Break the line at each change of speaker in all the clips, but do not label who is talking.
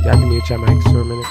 Y'all can mute your mics for a minute.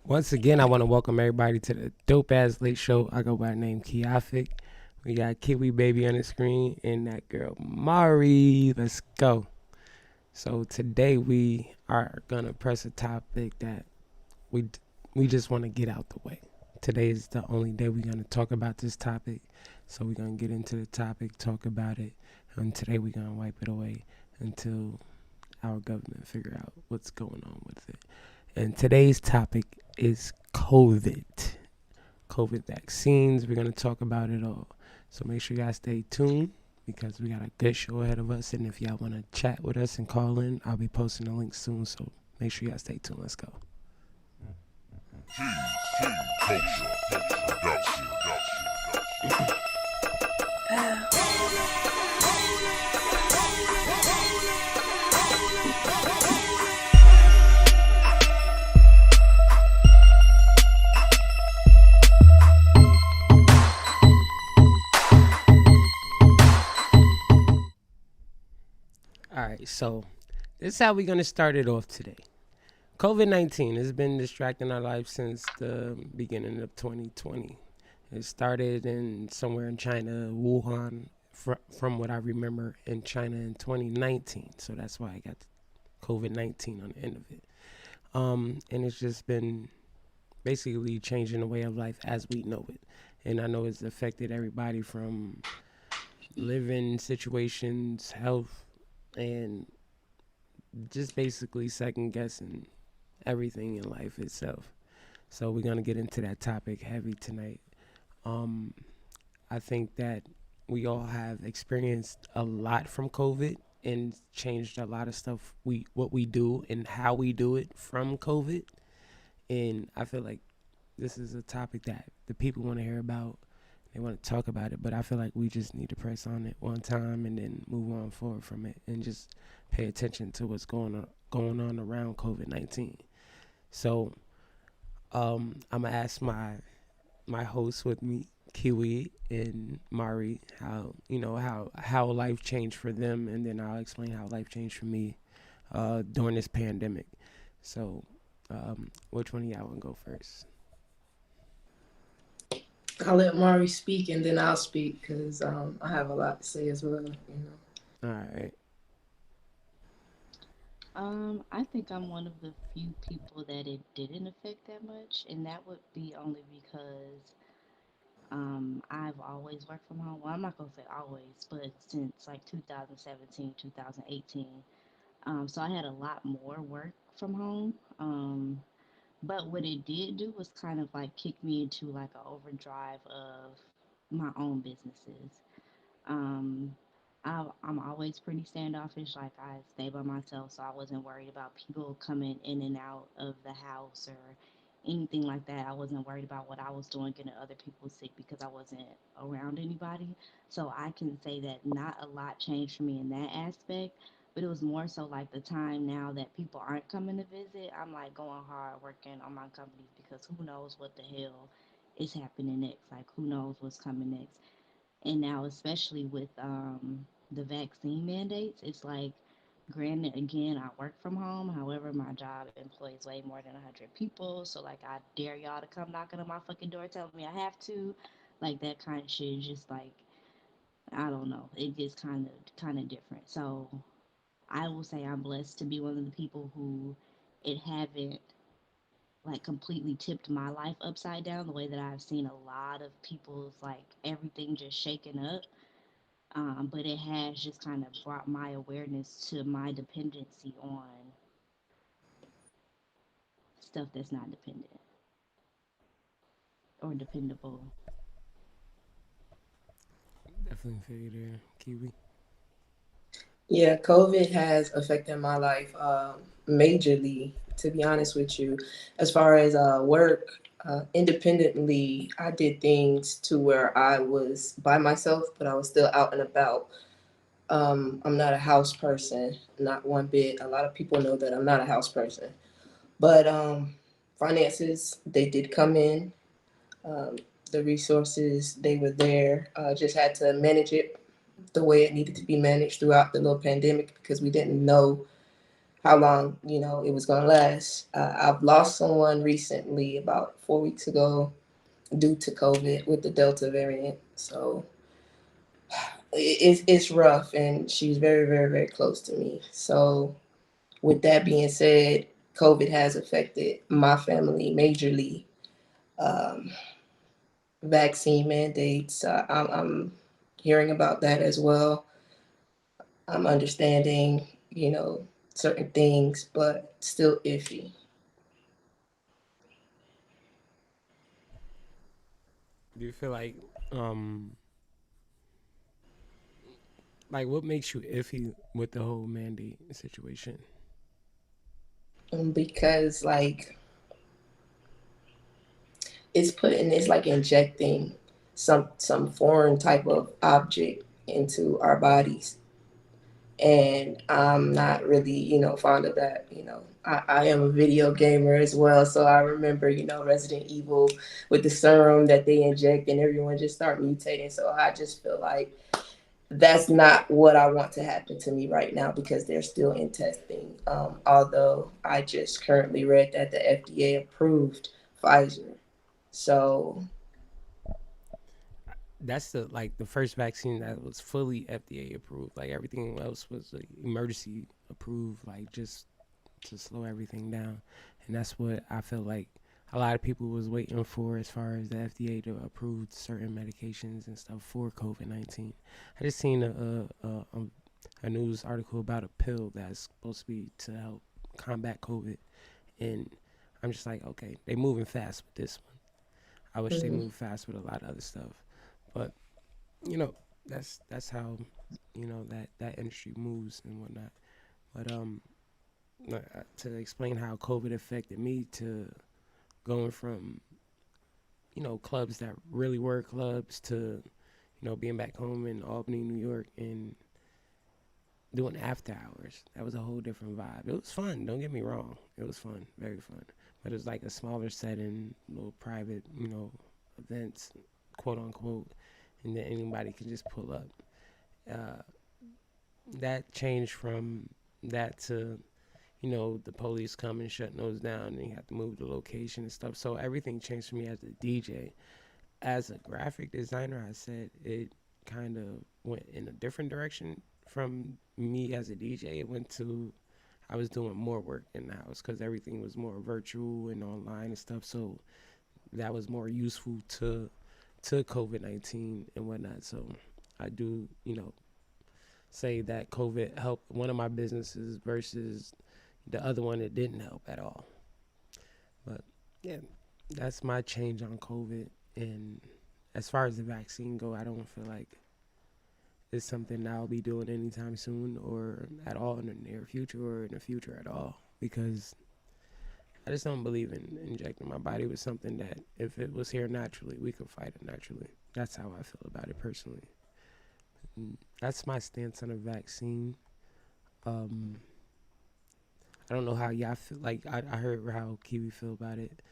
Once again, I want to welcome everybody to the Dope Ass Late Show. I go by the name Kiafik. We got Kiwi Baby on the screen and that girl Mari. Let's go. So today we are gonna press a topic that we just want to get out the way. Today is the only day we're gonna talk about this topic. So we're gonna get into the topic, talk about it, and today we're gonna wipe it away until our government figure out what's going on with it. And today's topic is COVID. COVID vaccines. We're going to talk about it all. So make sure you guys stay tuned because we got a good show ahead of us. And if y'all want to chat with us and call in, I'll be posting the link soon. So make sure you guys stay tuned. Let's go. All right, so this is how we're gonna start it off today. COVID-19 has been distracting our lives since the beginning of 2020. It started in somewhere in China, Wuhan, from what I remember, in China in 2019. So that's why I got COVID-19 on the end of it. And it's just been basically changing the way of life as we know it. And I know it's affected everybody from living situations, health, and just basically second guessing everything in life itself. So we're gonna get into that topic heavy tonight. Um, I think that we all have experienced a lot from COVID and changed a lot of stuff we what we do and how we do it from COVID. And I feel like this is a topic that the people want to hear about. They want to talk about it, but I feel like we just need to press on it one time and then move on forward from it and just pay attention to what's going on around COVID-19. So I'm gonna ask my hosts with me, Kiwi and Mari, how how life changed for them, and then I'll explain how life changed for me during this pandemic. So, which one of y'all want to go first?
I'll let Mari speak and then I'll speak because I have a lot to say as well.
All right.
I think I'm one of the few people that it didn't affect that much, and that would be only because I've always worked from home. Well, I'm not gonna say always, but since like 2017, 2018. So I had a lot more work from home. But what it did do was kind of like kick me into like an overdrive of my own businesses. Um, I'm always pretty standoffish. Like I stay by myself, so I wasn't worried about people coming in and out of the house or anything like that. I wasn't worried about what I was doing getting other people sick because I wasn't around anybody. So I can say that not a lot changed for me in that aspect. But it was more so like the time now that people aren't coming to visit. I'm like going hard working on my companies because who knows what the hell is happening next. Like who knows what's coming next. And now especially with the vaccine mandates, it's like granted again I work from home, however my job employs way more than 100 people, so like I dare y'all to come knocking on my fucking door telling me I have to, like that kind of shit is just like I don't know, it gets kind of different. So I will say I'm blessed to be one of the people who it haven't like completely tipped my life upside down the way that I've seen a lot of people's like everything just shaken up. But it has just kind of brought my awareness to my dependency on stuff that's not dependent or dependable.
Definitely feel you there, Kiwi.
Yeah, COVID has affected my life majorly, to be honest with you. As far as work, independently, I did things to where I was by myself, but I was still out and about. I'm not a house person, not one bit. A lot of people know that I'm not a house person. But finances, they did come in. Um, the resources, they were there. Just had to manage it the way it needed to be managed throughout the little pandemic because we didn't know how long it was going to last. I've lost someone recently about 4 weeks ago due to COVID with the Delta variant. So it's rough, and she's very, very, very close to me. So with that being said, COVID has affected my family majorly. Um, Vaccine mandates, I'm hearing about that as well. I'm understanding, certain things, but still iffy.
Do you feel um like what makes you iffy with the whole mandate situation?
Because like it's like injecting some foreign type of object into our bodies, and I'm not really, fond of that. I am a video gamer as well, so I remember, Resident Evil with the serum that they inject and everyone just start mutating. So I just feel like that's not what I want to happen to me right now because they're still in testing. Although I just currently read that the FDA approved Pfizer. So,
That's the first vaccine that was fully FDA approved. Like everything else was like emergency approved, like just to slow everything down. And that's what I feel like a lot of people was waiting for as far as the FDA to approve certain medications and stuff for COVID-19. I just seen a news article about a pill that's supposed to be to help combat COVID, and I'm just like, okay, they moving fast with this one. I wish they
mhm.
moved fast with a lot of other stuff, but you know, that's how that industry moves and whatnot. But to explain how COVID affected me to going from clubs that really were clubs to being back home in Albany, New York, and doing after hours. That was a whole different vibe. It was fun. Don't get me wrong. It was fun, very fun. But it was like a smaller setting, little private, events, quote unquote, and then anybody can just pull up. Uh, that changed from that to the police come and shut those down, and you have to move the location and stuff. So everything changed for me as a DJ. As a graphic designer, I said it kind of went in a different direction from me as a DJ. It went to I was doing more work in the house because everything was more virtual and online and stuff. So that was more useful to COVID-19 and whatnot. So I do say that COVID helped one of my businesses versus the other one it didn't help at all. But yeah, that's my change on COVID. And as far as the vaccine go, I don't feel like it's something I'll be doing anytime soon or at all in the near future or in the future at all because I just don't believe in injecting my body with something that if it was here naturally, we could fight it naturally. That's how I feel about it personally. That's my stance on a vaccine. Um, I don't know how y'all feel. Like I heard how Kiwi feel about it.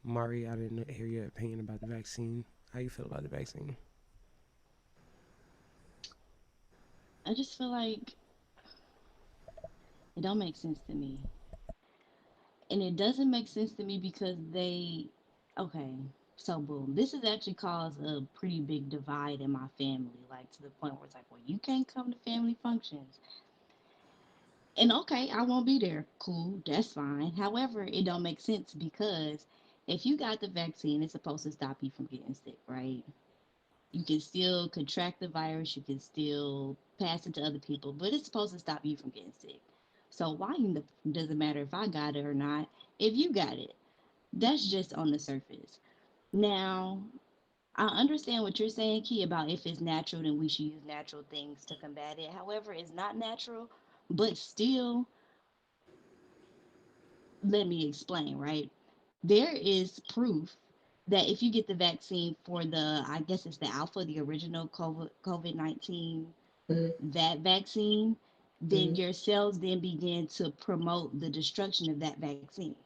Mari, I didn't hear your opinion about the vaccine. How you feel about the vaccine?
I just feel like it don't make sense to me. And it doesn't make sense to me because okay, so boom. This has actually caused a pretty big divide in my family, like to the point where it's like, well, you can't come to family functions. And okay, I won't be there. Cool, that's fine. However, it don't make sense because if you got the vaccine, it's supposed to stop you from getting sick, right? You can still contract the virus, you can still pass it to other people, but it's supposed to stop you from getting sick. So why in the does it matter if I got it or not? If you got it, that's just on the surface. Now, I understand what you're saying, Key, about if it's natural, then we should use natural things to combat it. However, it's not natural, but still, let me explain, right? There is proof that if you get the vaccine for I guess it's the alpha, the original COVID 19,
Mhm,
that vaccine, then
mhm,
your cells then begin to promote the destruction of that vaccine,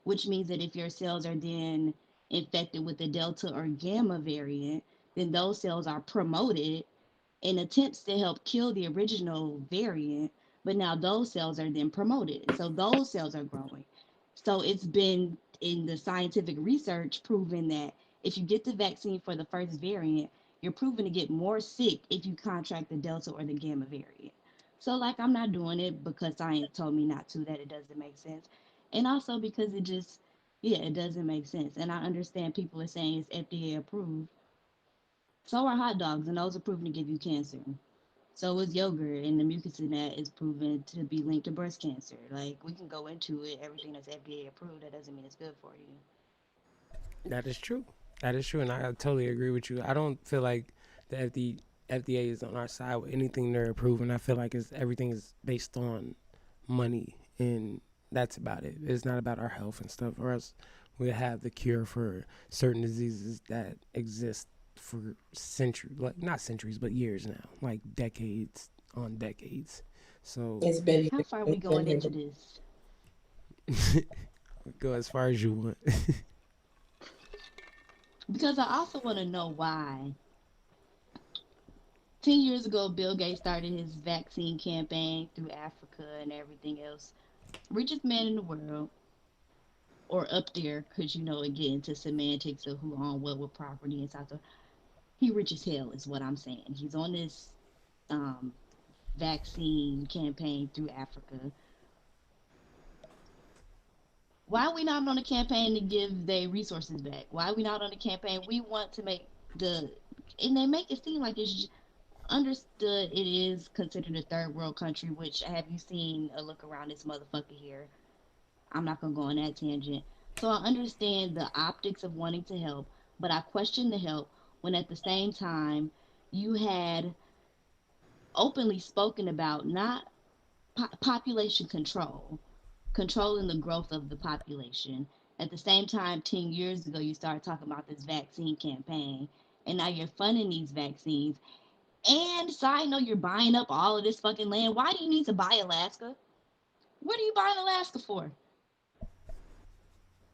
which means that if your cells are then infected with the Delta or Gamma variant, then those cells are promoted in attempts to help kill the original variant, but now those cells are then promoted. So those cells are growing. So it's been in the scientific research proven that if you get the vaccine for the first variant, you're proven to get more sick if you contract the Delta or the Gamma variant. So, like, I'm not doing it because science told me not to, that it doesn't make sense. And also because yeah, it doesn't make sense. And I understand people are saying it's FDA approved. So are hot dogs, and those are proven to give you cancer. So is yogurt, and the mucus in that is proven to be linked to breast cancer. Like we can go into it, everything that's FDA approved. That doesn't mean it's good for you.
That is true. That is true, and I totally agree with you. I don't feel like the FDA is on our side with anything they're approving. I feel like everything is based on money, and that's about it. It's not about our health and stuff, or else we have the cure for certain diseases that exist for centuries, like not centuries, but years now, like decades on decades. So
It's been
How
here.
far are we
It's been
going
here.
into this?
go as far as you want.
Because I also want to know why. 10 years ago, Bill Gates started his vaccine campaign through Africa and everything else. Richest man in the world, or up there, because it get into semantics of who owned what with property and stuff. He rich as hell, is what I'm saying. He's on this um, vaccine campaign through Africa. Why are we not on a campaign to give their resources back? Why are we not on a campaign? We want to make the, and they make it seem like it's understood it is considered a third world country, which have you seen a look around this motherfucker here? I'm not gonna go on that tangent. So I understand the optics of wanting to help, but I question the help when at the same time you had openly spoken about not population control, controlling the growth of the population. At the same time, 10 years ago, you started talking about this vaccine campaign, and now you're funding these vaccines. And side note, you're buying up all of this fucking land. Why do you need to buy Alaska? What are you buying Alaska for?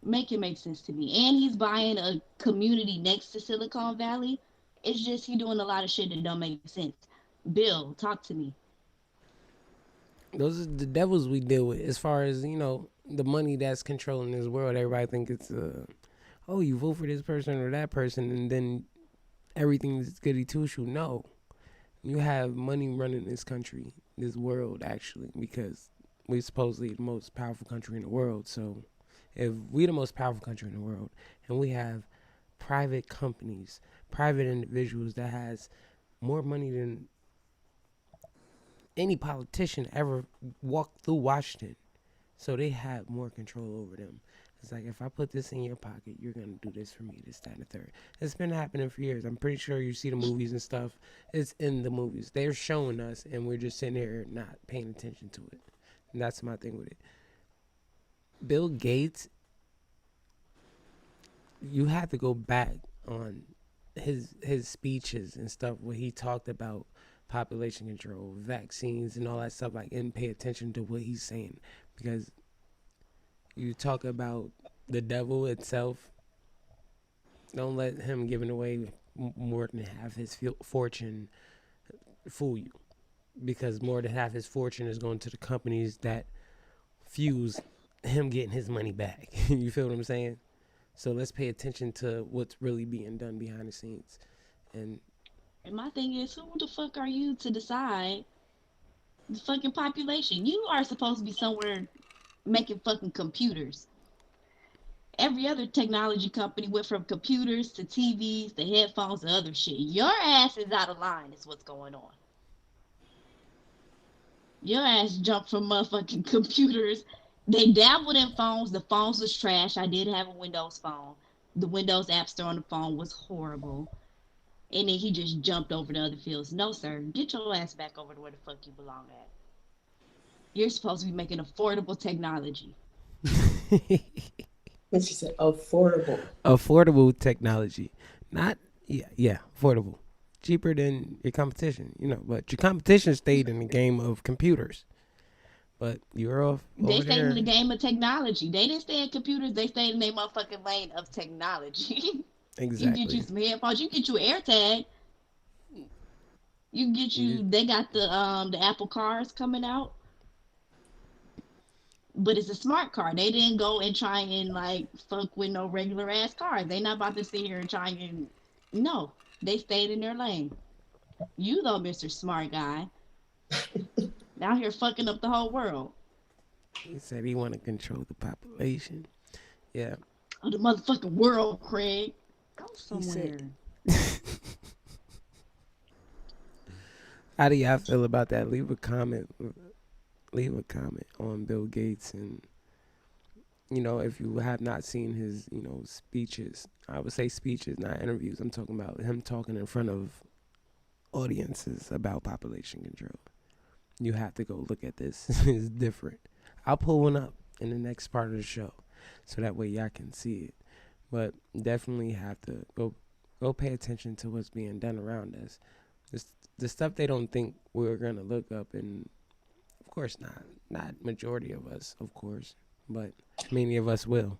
Make it make sense to me. And he's buying a community next to Silicon Valley. It's just he doing a lot of shit that don't make sense. Bill, talk to me.
Those are the devils we deal with. As far as the money that's controlling this world, everybody think it's oh, you vote for this person or that person, and then everything is goody two shoe. No, you have money running this country, this world, actually, because we're supposedly the most powerful country in the world. So, if we're the most powerful country in the world, and we have private companies, private individuals that has more money than any politician ever walked through Washington, so they have more control over them. It's like, if I put this in your pocket, you're gonna do this for me, this, that, and the third. It's been happening for years. I'm pretty sure you see the movies and stuff. It's in the movies. They're showing us, and we're just sitting here not paying attention to it. And that's my thing with it. Bill Gates, you have to go back on his speeches and stuff where he talked about population control, vaccines, and all that stuff, like, and pay attention to what he's saying, because you talk about the devil itself. Don't let him giving away more than half his fortune fool you, because more than half his fortune is going to the companies that fuse him getting his money back. You feel what I'm saying? So let's pay attention to what's really being done behind the scenes. And
And my thing is, who the fuck are you to decide the fucking population? You are supposed to be somewhere making fucking computers. Every other technology company went from computers to TVs to headphones to other shit. Your ass is out of line, is what's going on. Your ass jumped from motherfucking computers. They dabbled in phones. The phones was trash. I did have a Windows phone. The Windows App Store on the phone was horrible. And then he just jumped over to other fields. No, sir. Get your ass back over to where the fuck you belong at. You're supposed to be making affordable technology.
And she said affordable.
affordable technology, not yeah, affordable, cheaper than your competition. But your competition stayed in the game of computers. But you're off
They
over
stayed in
there.
the game of technology. They didn't stay in computers. They stayed in their motherfucking lane of technology. You get you
Exactly.
some headphones. You get you AirTag. You get
You-
you. They got the Apple cars coming out, but it's a smart car. They didn't go and try and like fuck with no regular ass cars. They not about to sit here and try and no. They stayed in their lane. You though, Mister Smart Guy, out here fucking up the whole world.
He said he want to control the population. Yeah,
Oh, the motherfucking world, Craig. Go
he said.
somewhere.
How do y'all feel about that? Leave a comment. Leave a comment on Bill Gates, and if you have not seen his speeches, I would say speeches, not interviews. I'm talking about him talking in front of audiences about population control. You have to go look at this. It's different. I'll pull one up in the next part of the show, so that way y'all can see it. But definitely have to go pay attention to what's being done around us. The stuff they don't think we're gonna look up, and of course not majority of us, of course, but many of us will.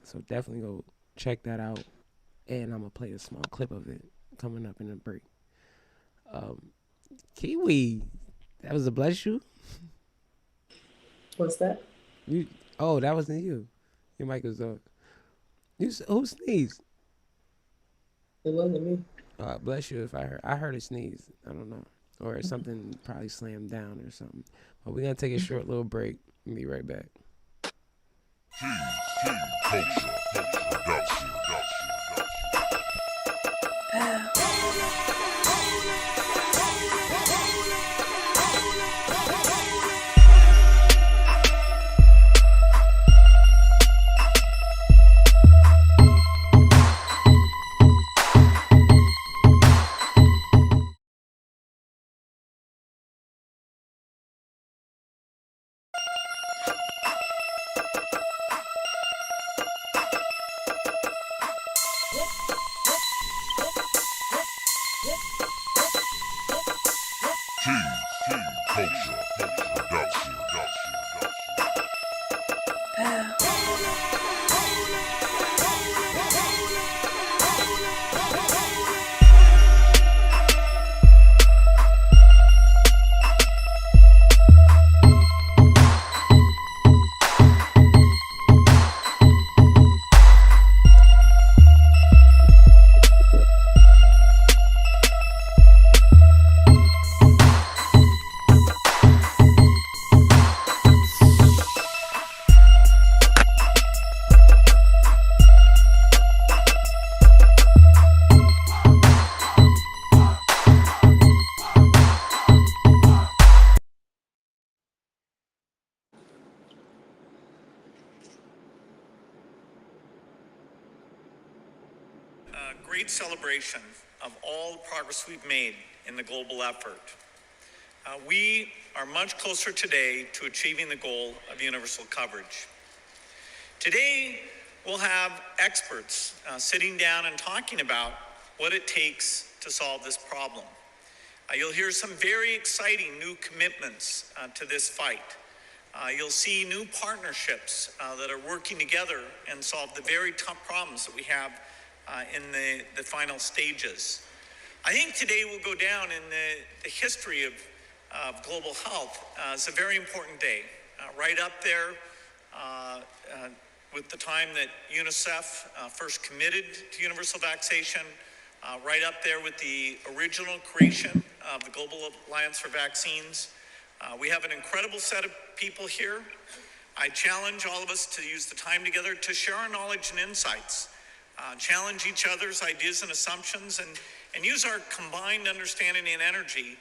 So definitely go check that out, and I'm gonna play a small clip of it coming up in the break. Um, Kiwi, that was a bless you.
What's that?
You oh, that wasn't you. Your mic was on. Who sneezed?
It wasn't me.
Bless you if I heard a sneeze. I don't know. Or something probably slammed down or something. But we're gonna take a short little break and be right back.
Great celebration of all the progress we've made in the global effort. We are much closer today to achieving the goal of universal coverage. Today, we'll have experts sitting down and talking about what it takes to solve this problem. You'll hear some very exciting new commitments to this fight. You'll see new partnerships that are working together and solve the very tough problems that we have in the final stages. I think today will go down in the history of global health as a very important day, right up there with the time that UNICEF first committed to universal vaccination, right up there with the original creation of the Global Alliance for Vaccines. We have an incredible set of people here. I challenge all of us to use the time together to share our knowledge and insights, challenge each other's ideas and assumptions, and use our combined understanding and energy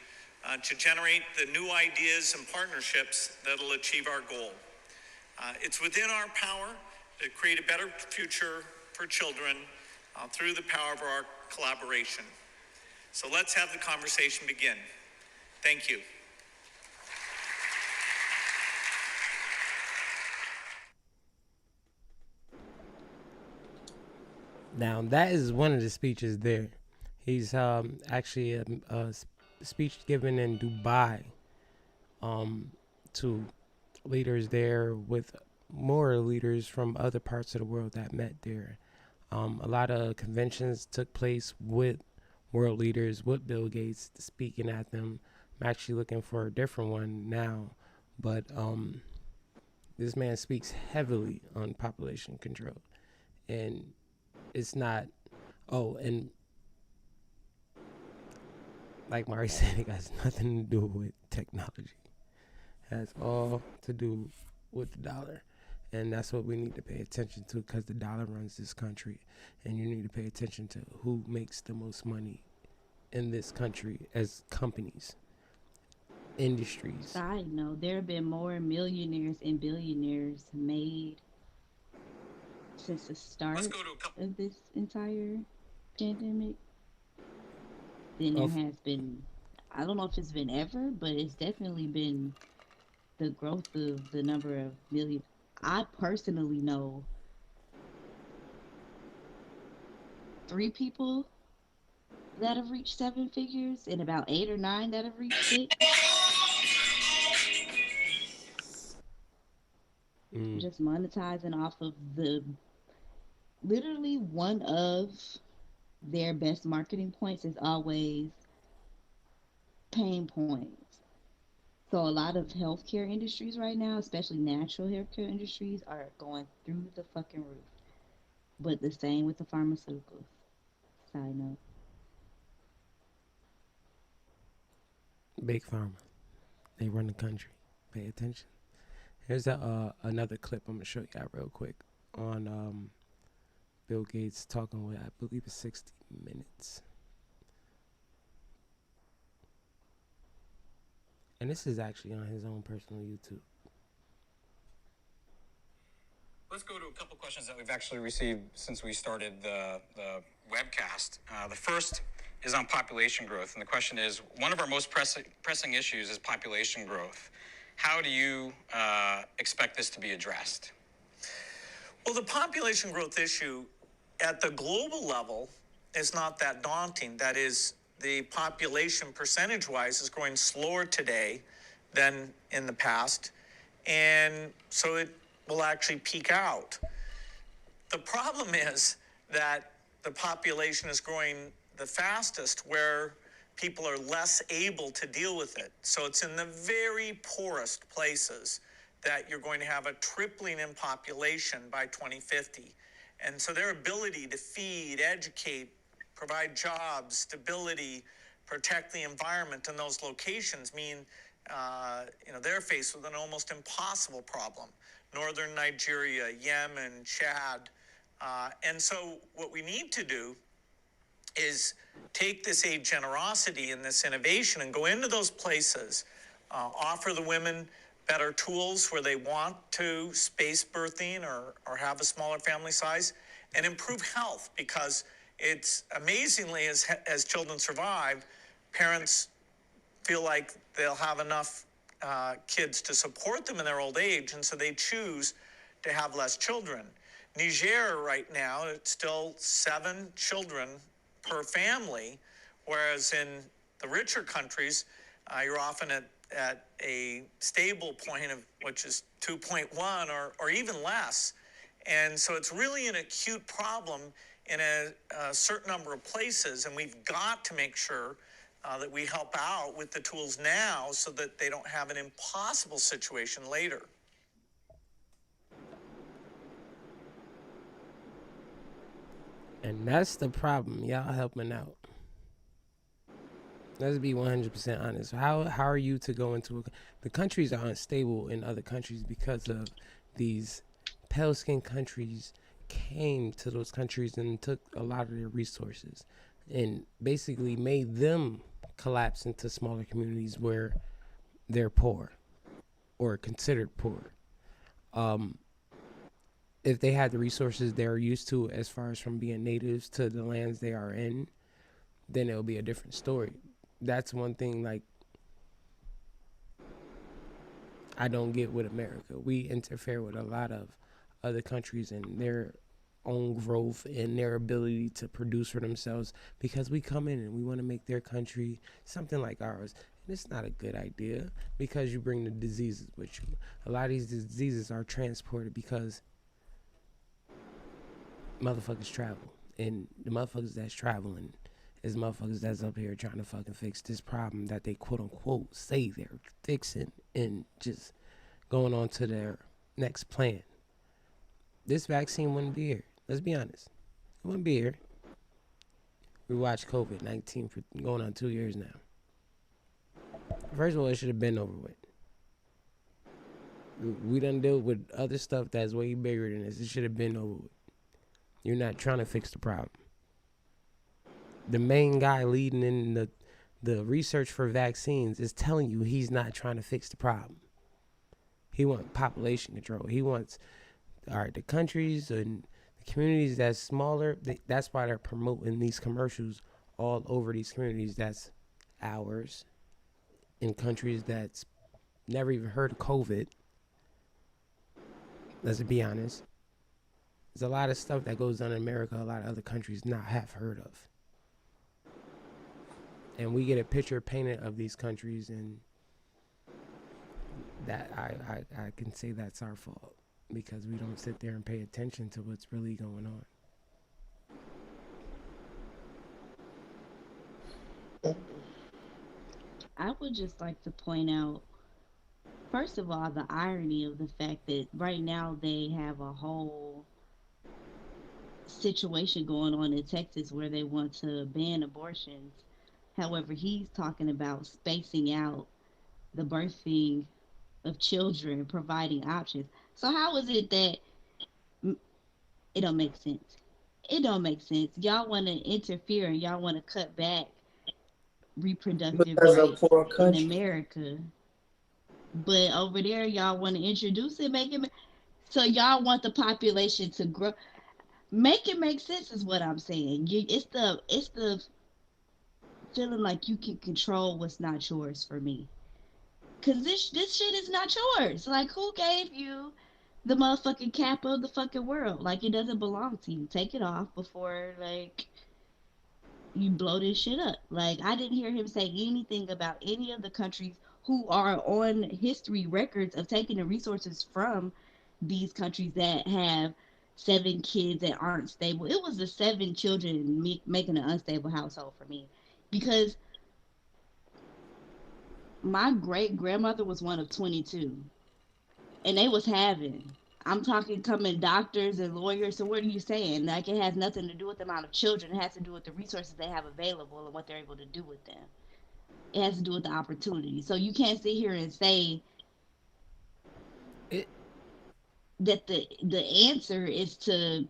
to generate the new ideas and partnerships that will achieve our goal. It's within our power to create a better future for children through the power of our collaboration. So let's have the conversation begin. Thank you.
Now that is one of the speeches there. He's actually a speech given in Dubai to leaders there, with more leaders from other parts of the world that met there. A lot of conventions took place with world leaders, with Bill Gates speaking at them. I'm actually looking for a different one now, but this man speaks heavily on population control, and it's not. Oh, and like Mari said, it has nothing to do with technology. It has all to do with the dollar. And that's what we need to pay attention to, because the dollar runs this country. And you need to pay attention to who makes the most money in this country as companies, industries.
Side note, there have been more millionaires and billionaires made since the
Let's
start
go to a couple.
of this entire pandemic than there
Of
has been. I don't know if it's been ever, but it's definitely been the growth of the number of million. I personally know 3 people that have reached 7 figures and about 8 or 9 that have reached it.
mm,
Just monetizing off of the literally one of their best marketing points is always pain points. So a lot of healthcare industries right now, especially natural healthcare industries, are going through the fucking roof. But the same with the pharmaceuticals. Side note.
big pharma, they run the country. Pay attention. Here's another clip I'm gonna show y'all real quick on Bill Gates talking with, I believe it's 60 Minutes, and this is actually on his own personal YouTube.
Let's go to a couple questions that we've actually received since we started the webcast. The first is on population growth. And the question is, one of our most pressing issues is population growth. How do you expect this to be addressed? Well, the population growth issue at the global level is not that daunting. That is, the population percentage-wise is growing slower today than in the past. And so it will actually peak out. The problem is that the population is growing the fastest where people are less able to deal with it. So it's in the very poorest places that you're going to have a tripling in population by 2050. And so their ability to feed, educate, provide jobs, stability, protect the environment in those locations mean they're faced with an almost impossible problem. Northern Nigeria, Yemen, Chad. And so what we need to do is take this aid generosity and this innovation and go into those places, offer the women better tools where they want to space birthing or have a smaller family size, and improve health, because it's amazingly, as children survive, parents feel like they'll have enough kids to support them in their old age, and so they choose to have less children. Niger right now, it's still 7 children per family, whereas in the richer countries, you're often at a stable point of which is 2.1 or even less. And so it's really an acute problem in a certain number of places, and we've got to make sure that we help out with the tools now so that they don't have an impossible situation later.
And that's the problem. Y'all helping out. Let's be 100% honest. How are you to go into the countries are unstable in other countries because of these pale skinned countries came to those countries and took a lot of their resources and basically made them collapse into smaller communities where they're poor or considered poor. Um, if they had the resources they're used to as far as from being natives to the lands they are in, then it'll be a different story. That's one thing, like, I don't get with America. We interfere with a lot of other countries and their own growth and their ability to produce for themselves because we come in and we want to make their country something like ours. And it's not a good idea because you bring the diseases with you. A lot of these diseases are transported because motherfuckers travel. And the motherfuckers that's traveling is motherfuckers that's up here trying to fucking fix this problem that they quote unquote say they're fixing and just going on to their next plan. This vaccine wouldn't be here. Let's be honest. It wouldn't be here. We watched COVID-19 for going on 2 years now. First of all, it should have been over with. We done deal with other stuff that's way bigger than this. It should have been over with. You're not trying to fix the problem. The main guy leading in the research for vaccines is telling you he's not trying to fix the problem. He wants population control. He wants, all right, the countries and the communities that's smaller. That's why they're promoting these commercials all over these communities. That's ours in countries that's never even heard of COVID. Let's be honest. There's a lot of stuff that goes on in America a lot of other countries not have heard of. And we get a picture painted of these countries, and that I can say that's our fault because we don't sit there and pay attention to what's really going on.
I would just like to point out, first of all, the irony of the fact that right now they have a whole situation going on in Texas where they want to ban abortions. However, he's talking about spacing out the birthing of children, providing options. So how is it that it don't make sense? It don't make sense. Y'all want to interfere and y'all want to cut back reproductive
Because of
rights
poor
in
country.
America, but over there y'all want to introduce it, make it. So y'all want the population to grow. Make it make sense is what I'm saying. It's the feeling like you can control what's not yours for me. Cause this shit is not yours. Like who gave you the motherfucking cap of the fucking world? Like it doesn't belong to you. Take it off before like you blow this shit up. Like I didn't hear him say anything about any of the countries who are on history records of taking the resources from these countries that have 7 kids that aren't stable. It was the 7 children making an unstable household for me because my great grandmother was one of 22 and they was having, I'm talking coming doctors and lawyers. So what are you saying? Like it has nothing to do with the amount of children. It has to do with the resources they have available and what they're able to do with them. It has to do with the opportunity. So you can't sit here and say
It
that the answer is to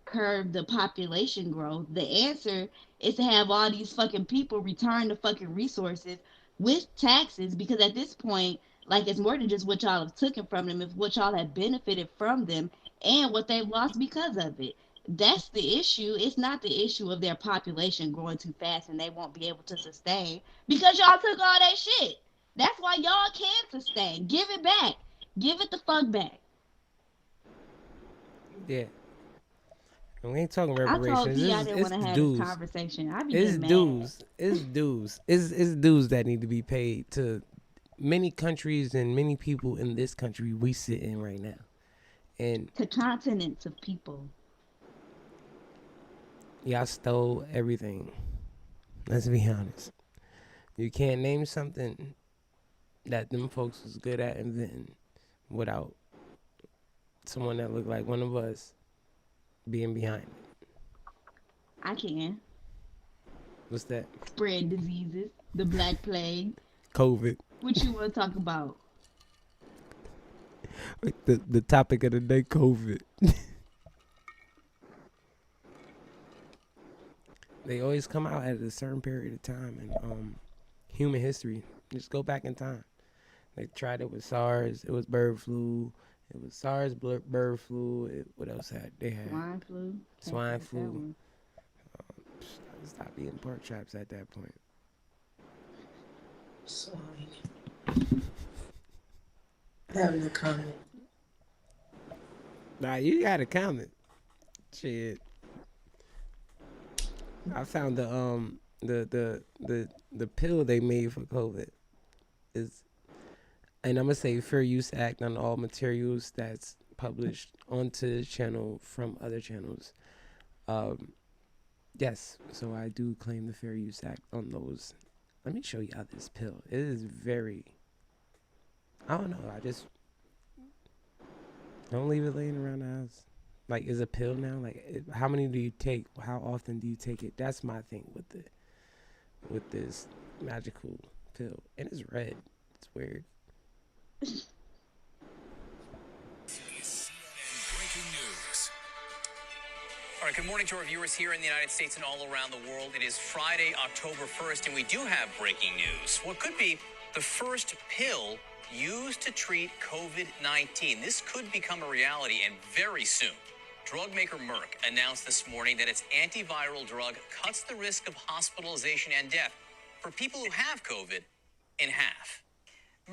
curb the population growth. The answer is to have all these fucking people return the fucking resources with taxes because at this point, like it's more than just what y'all have taken from them, it's what y'all have benefited from them and what they've lost because of it. That's the issue. It's not the issue of their population growing too fast and they won't be able to sustain because y'all took all that shit. That's why y'all can sustain. Give it back. Give it the fuck back.
yeah. And we ain't talking
I told
reparations.
P I
It's
didn't
it's
want to have this
dues.
conversation. I be
It's
getting mad.
dues. It's dues. It's dues that need to be paid to many countries and many people in this country we sit in right now. And
To continents of people.
y'all stole everything. Let's be honest. You can't name something that them folks was good at inventing without someone that looked like one of us being behind it.
I can
What's that?
spread diseases, the Black Plague.
COVID.
What you want to talk about?
Like the topic of the day, COVID. They always come out at a certain period of time in human history. Just go back in time. They tried it with SARS. It was bird flu. It was SARS, bird flu. What else had they had?
Swine flu. Can't
Swine
forget that
flu.
one.
Stop eating pork chops at that point.
Swine. I have no comment.
Nah, you got a comment. Shit. I found the pill they made for COVID is, and I'm gonna say Fair Use Act on all materials that's published onto the channel from other channels. Yes, so I do claim the Fair Use Act on those. Let me show y'all this pill. It is very, I don't know. I just don't leave it laying around the house. Like, is a pill now? Like, how many do you take? How often do you take it? That's my thing with this magical pill, and it's red. It's weird.
CNN breaking news. All right, good morning to our viewers here in the United States and all around the world. It is Friday, October 1st, and we do have breaking news. What could be the first pill used to treat COVID-19. This could become a reality, and very soon. Drug maker Merck announced this morning that its antiviral drug cuts the risk of hospitalization and death for people who have COVID in half.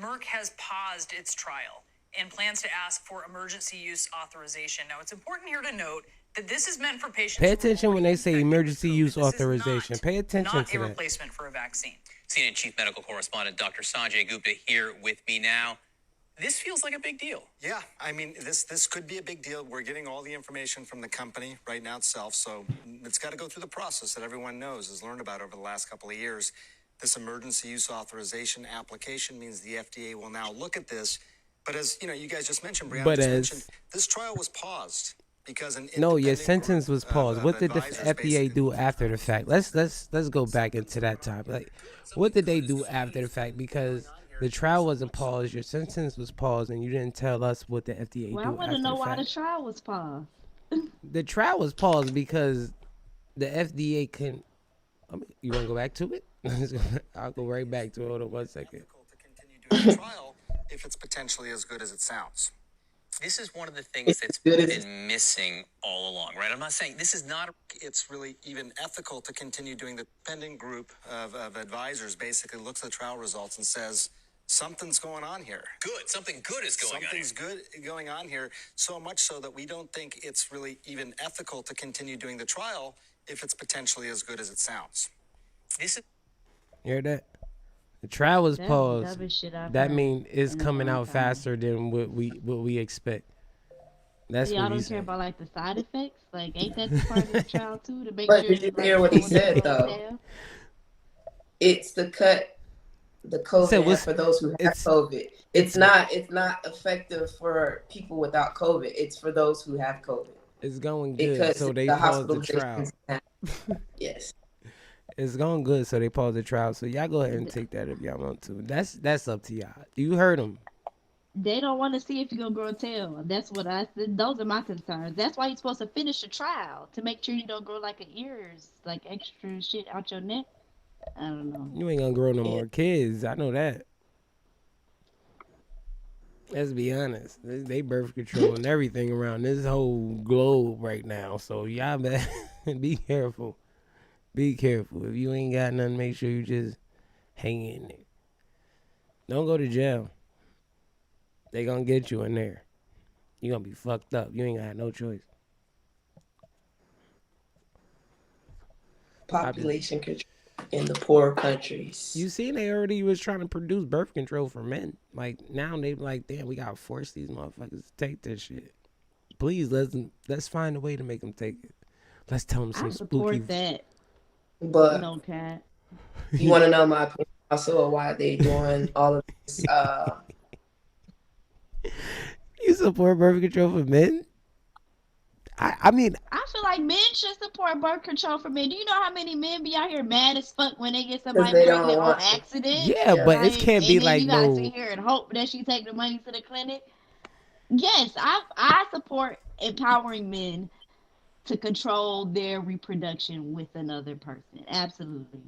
Merck has paused its trial and plans to ask for emergency use authorization. Now, it's important here to note that this is meant for patients.
Pay attention when they say emergency use
This is
authorization. Pay attention
not
to
a
that.
replacement for a vaccine.
CNN Chief Medical Correspondent Dr. Sanjay Gupta here with me now. This feels like a big deal.
Yeah, I mean, this could be a big deal. We're getting all the information from the company right now itself, so it's got to go through the process that everyone knows, has learned about over the last couple of years. This emergency use authorization application means the FDA will now look at this. But as you know, you guys just mentioned, Brianna mentioned, this trial was paused because
no, your sentence was paused. What did the FDA do after the fact? Let's go back into that time. Like, what did they do after the fact? Because the trial wasn't paused, your sentence was paused, and you didn't tell us what the FDA
Well,
do
I want to know why the trial was paused.
The trial was paused because the FDA couldn't. You want to go back to it? I'll go right back to it. Hold on 1 second.
To continue doing the trial if it's potentially as good as it sounds.
This is one of the things that's been missing all along, right? I'm not saying this is not.
It's really even ethical to continue doing. The pending group of advisors basically looks at the trial results and says, something's going on here.
Good. Something good is going on.
Something's good going on here, so much so that we don't think it's really even ethical to continue doing the trial if it's potentially as good as it sounds.
This is.
You heard that? The trial was
That's the
paused.
dumbest shit I've
That
heard
means it's
in a
coming
long
out
time.
faster than what we expect. That's
Y'all
what he
don't care
said.
about like the side effects. Like, ain't that the part of the trial too to make
But
sure?
did you
like,
hear what he
no one
said,
goes
though?
down?
It's the cut, the COVID
Said what's-
for those who have
it's-
COVID. It's not effective for people without COVID. It's for those who have COVID.
It's going good,
Because
so they
the
paused the trial.
hospitalizations. Yes.
It's going good, so they paused the trial. So y'all go ahead and take that if y'all want to. That's up to y'all. You heard them.
They don't want to see if you're gonna grow a tail. That's what I said. Those are my concerns. That's why you're supposed to finish the trial to make sure you don't grow like an ears, like extra shit out your neck. I don't know.
You ain't gonna grow no more kids. I know that. Let's be honest. They birth control and everything around this whole globe right now. So y'all better be careful. Be careful. If you ain't got nothing, make sure you just hang in there. Don't go to jail. They gonna get you in there. You gonna be fucked up. You ain't gonna have no choice.
Population control in the poor countries.
You see, they already was trying to produce birth control for men. Like now they like, damn, we gotta force these motherfuckers to take this shit. Please let's find a way to make them take it. Let's tell them some
I support
spooky.
that.
But
No cat.
you want to know my opinion also of why they doing all of this?
You support birth control for men? I mean,
I feel like men should support birth control for men. Do you know how many men be out here mad as fuck when they get somebody
they don't
pregnant on
want to.
accident?
yeah, but it
Like,
can't be
and then
like
you gotta
no.
sit here and hope that she take the money to the clinic. Yes, I support empowering men to control their reproduction with another person. Absolutely.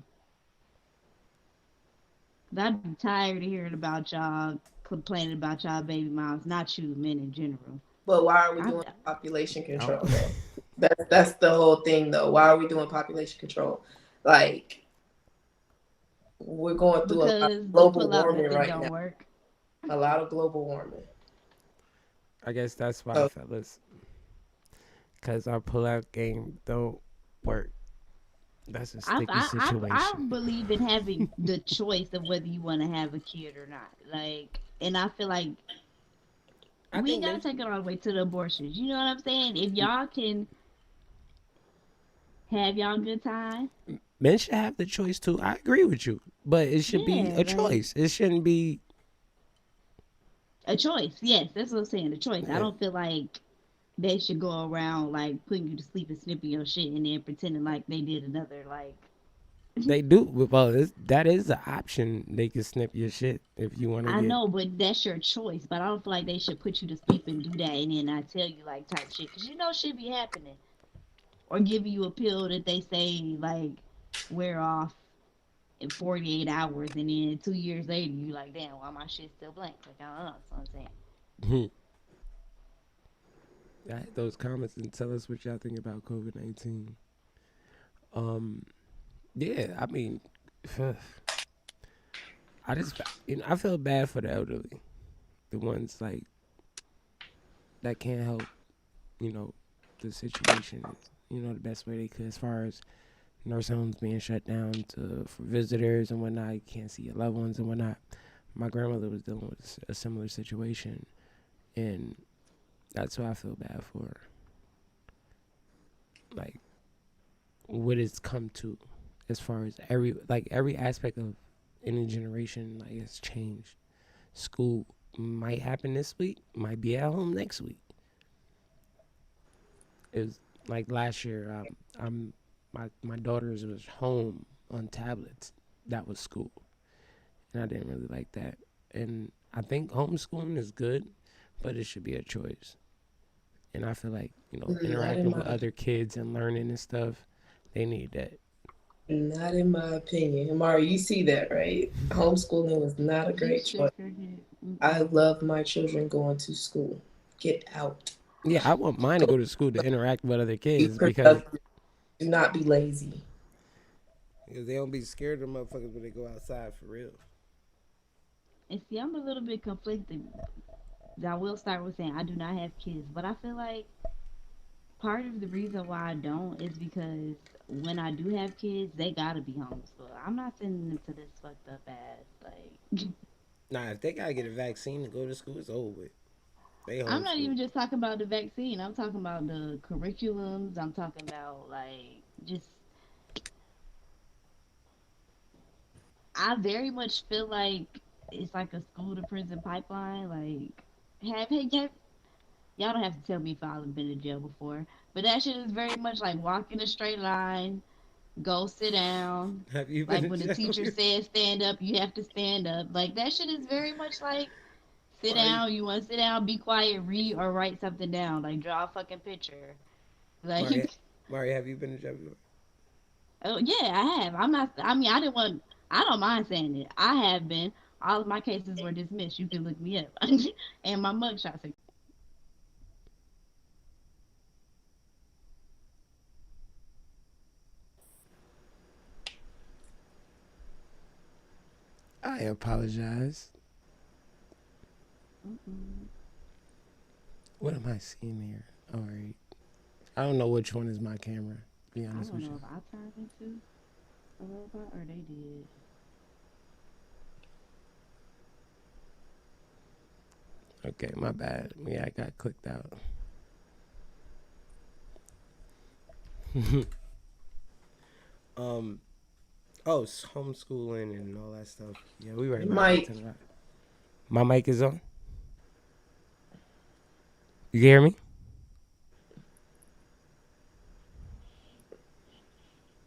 I'm tired of hearing about y'all complaining about y'all baby moms, not you, men in general.
But why are we
I-
doing population control? Though? That's the whole thing, though. Why are we doing population control? Like, we're going through a lot
Because
of
the
global
pull-out
warming
method
right
don't
now.
work.
A lot of global warming.
I guess that's why,
Oh.
fellas. Because our pull-out game don't work. That's a sticky situation.
I believe in having the choice of whether you want to have a kid or not. Like, and I feel like we ain't gotta take it all the way to the abortions. You know what I'm saying? If y'all can have y'all good time,
Men should have the choice too. I agree with you, but it should be
Yeah,
a
like-
choice. It shouldn't be.
a choice. Yes, that's what I'm saying. A choice.
Yeah.
I don't feel like they should go around like putting you to sleep and snipping your shit and then pretending like they did another like.
They do. Well, that is an option. They can snip your shit if you want to.
I know, but that's your choice. But I don't feel like they should put you to sleep and do that and then I tell you like type shit because you know shit be happening. or giving you a pill that they say like wear off in 48 hours, and then 2 years later you like, damn, why my shit still blank? Like, I don't know. That's what I'm saying.
Write those comments and tell us what y'all think about COVID-19. Yeah, I mean, I just, I feel bad for the elderly, the ones like that can't help, the situation, the best way they could, as far as nursing homes being shut down for visitors and whatnot. You can't see your loved ones and whatnot. My grandmother was dealing with a similar situation, and that's what I feel bad for. Like, what it's come to, as far as every aspect of any generation, like, it's changed. School might happen this week, might be at home next week. It was like last year. My daughters was home on tablets. That was school, and I didn't really like that. And I think homeschooling is good, but it should be a choice. And I feel like,
Not in
interacting with
my
other kids and learning and stuff, they need that.
not in my opinion. Amari, you see that, right? Homeschooling was not a
She
great choice.
shook her head.
I love my children going to school. Get out.
Yeah, I want mine to go to school to interact with other
Be
kids
productive. Do not be lazy.
because they don't be scared of motherfuckers when they go outside for real.
And see, I'm a little bit conflicted. I will start with saying I do not have kids, but I feel like part of the reason why I don't is because when I do have kids, they gotta be homeschooled. I'm not sending them to this fucked up ass. Like,
Nah, if they gotta get a vaccine to go to school, it's over with. They
I'm not
homeschool.
even just talking about the vaccine. I'm talking about the curriculums. I'm talking about like just. I very much feel like it's like a school to prison pipeline. Like, have y'all don't have to tell me if I've been in jail before, but that shit is very much like walk in a straight line, go sit down.
Have you been
Like
in
when the
jail?
teacher says stand up, you have to stand up. Like that shit is very much like sit
Mari,
down. You want to sit down, be quiet, read or write something down. Like draw a fucking picture.
Mari,
Like,
Mari, have you been in jail before?
oh yeah, I have. I'm not. I mean, I didn't want. I don't mind saying it. I have been. All of my cases were dismissed. You can look me up, and my mugshots.
I apologize.
Mm-mm.
What am I seeing here? All right. I don't know which one is my camera, to be
I
honest
don't
with
know
you.
if I turned into a robot or they did.
Okay, my bad. Yeah, I got clicked out. um, oh, it's homeschooling and all that stuff. Yeah, we right
Your
about to get
mic.
to that. My mic is on. You can hear me?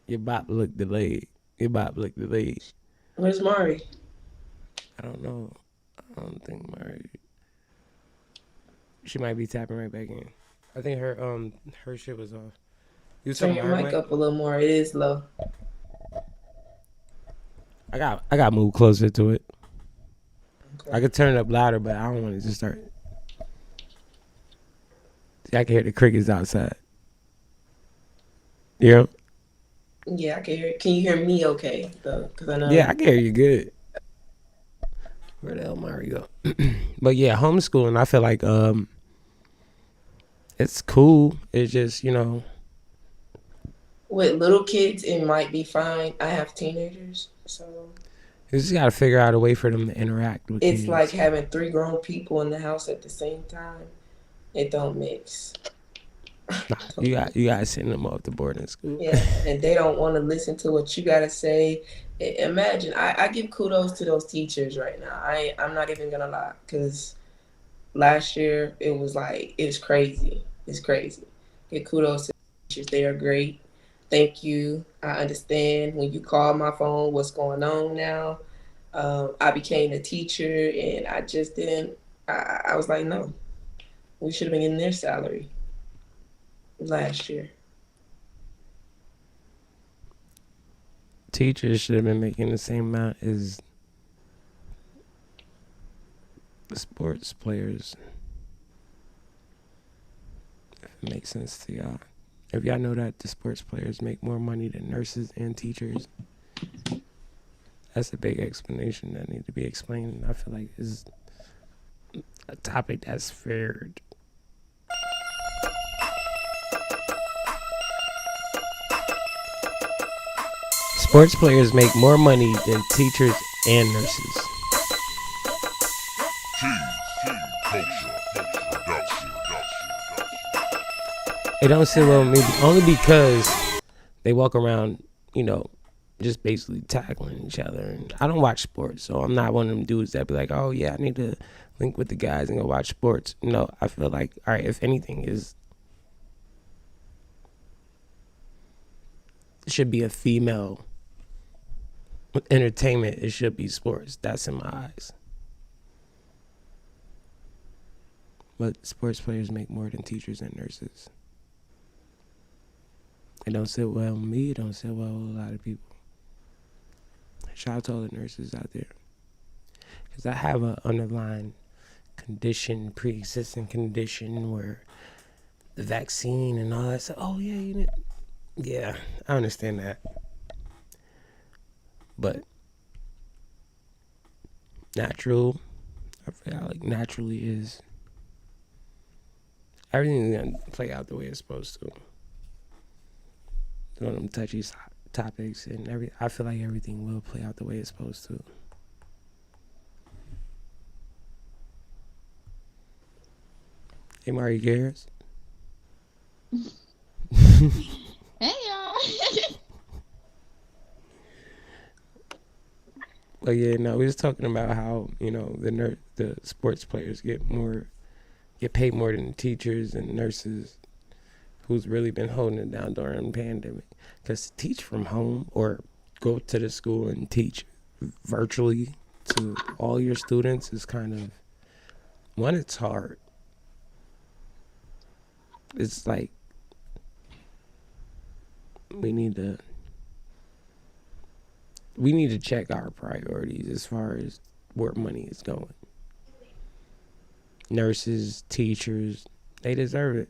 Your bop look delayed. Your bop look delayed.
Where's Mari?
I don't know. I don't think Mari. She might be tapping right back in. I think her shit was off. You was
Turn
talking
your
about her
mic
mic?
up a little more. It is low.
I got moved closer to it. I
Okay.
could turn it up louder, but I don't want it to start. See, I can hear the crickets outside. Yeah,
Yeah, I can hear. Can you hear me okay though? Because I
yeah,
know.
I can hear you good. Where the hell Mari go? But yeah, homeschooling. I feel like it's cool. It's just
With little kids, it might be fine. I have teenagers, so
you just gotta figure out a way for them to interact with
it's like
kids.
having three grown people in the house at the same time. It don't mix.
Nah,
Don't mix.
you got to send them off to boarding school.
Yeah, and they don't want to listen to what you gotta say. Imagine, I give kudos to those teachers right now. I'm not even gonna lie, because last year it was like it was crazy. It's crazy. Give kudos to the teachers. They are great. Thank you. I understand when you call my phone what's going on now. I became a teacher and I just didn't. I was like, no, we should have been getting their salary last year.
teachers should have been making the same amount as the sports players. If it makes sense to y'all. If y'all know that the sports players make more money than nurses and teachers, that's a big explanation that need to be explained. I feel like it's a topic that's fair. Sports players make more money than teachers and nurses. It don't sit well with me only because they walk around, just basically tackling each other. And I don't watch sports, so I'm not one of them dudes that be like, oh yeah, I need to link with the guys and go watch sports. No, I feel like, all right, if anything it should be a female entertainment, it should be sports. That's in my eyes. But sports players make more than teachers and nurses. It don't sit well with me. It don't sit well with a lot of people. Shout out to all the nurses out there. Because I have an underlying condition, pre-existing condition where the vaccine and all that stuff. Oh, yeah, yeah, I understand that. But natural, I feel like naturally is, everything's going to play out the way it's supposed to. One of them touchy topics, and I feel like everything will play out the way it's supposed to. Hey, Mari Garris.
Hey, y'all.
But yeah, no, we was talking about how the sports players get paid more than the teachers and nurses, who's really been holding it down during the pandemic. Because to teach from home or go to the school and teach virtually to all your students is kind of, one, it's hard. It's like we need to check our priorities as far as where money is going. Nurses, teachers, they deserve it.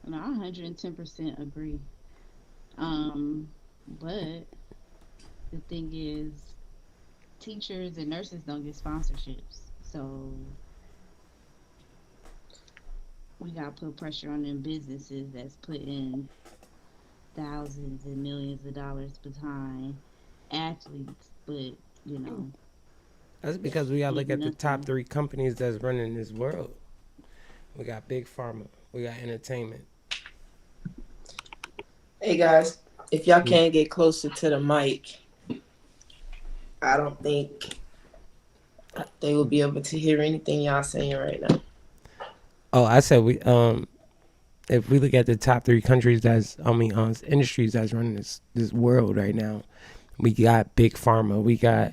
No, I 110% agree. But the thing is, teachers and nurses don't get sponsorships. So we got to put pressure on them businesses that's putting thousands and millions of dollars behind athletes. But,
That's because we got to look at the
nothing.
top 3 companies that's running this world. We got Big Pharma. We got entertainment.
Hey guys, if y'all can't get closer to the mic, I don't think they will be able to hear anything y'all saying right now.
Oh, I said if we look at the top 3 countries industries that's running this world right now, we got Big Pharma, we got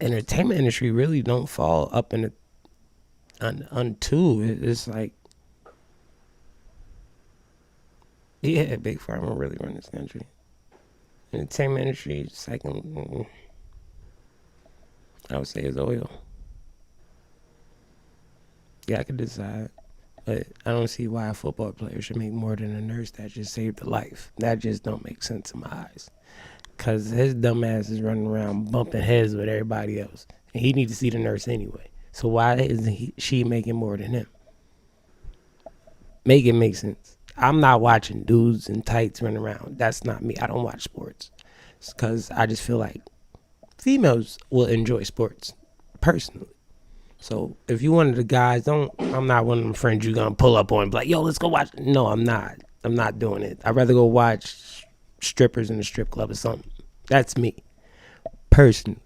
entertainment industry really don't fall up in on 2. It's like, yeah, Big Pharma really run this country. Entertainment industry, second, I would say, is oil. Yeah, I could decide. But I don't see why a football player should make more than a nurse that just saved a life. That just don't make sense in my eyes. Because his dumb ass is running around bumping heads with everybody else. And he need to see the nurse anyway. So why isn't she making more than him? Make it make sense. I'm not watching dudes in tights running around. That's not me. I don't watch sports. It's because I just feel like females will enjoy sports, personally. So if you one of the guys, I'm not one of them friends you're gonna pull up on and be like, yo, let's go watch. No, I'm not. I'm not doing it. I'd rather go watch strippers in a strip club or something. That's me, personally.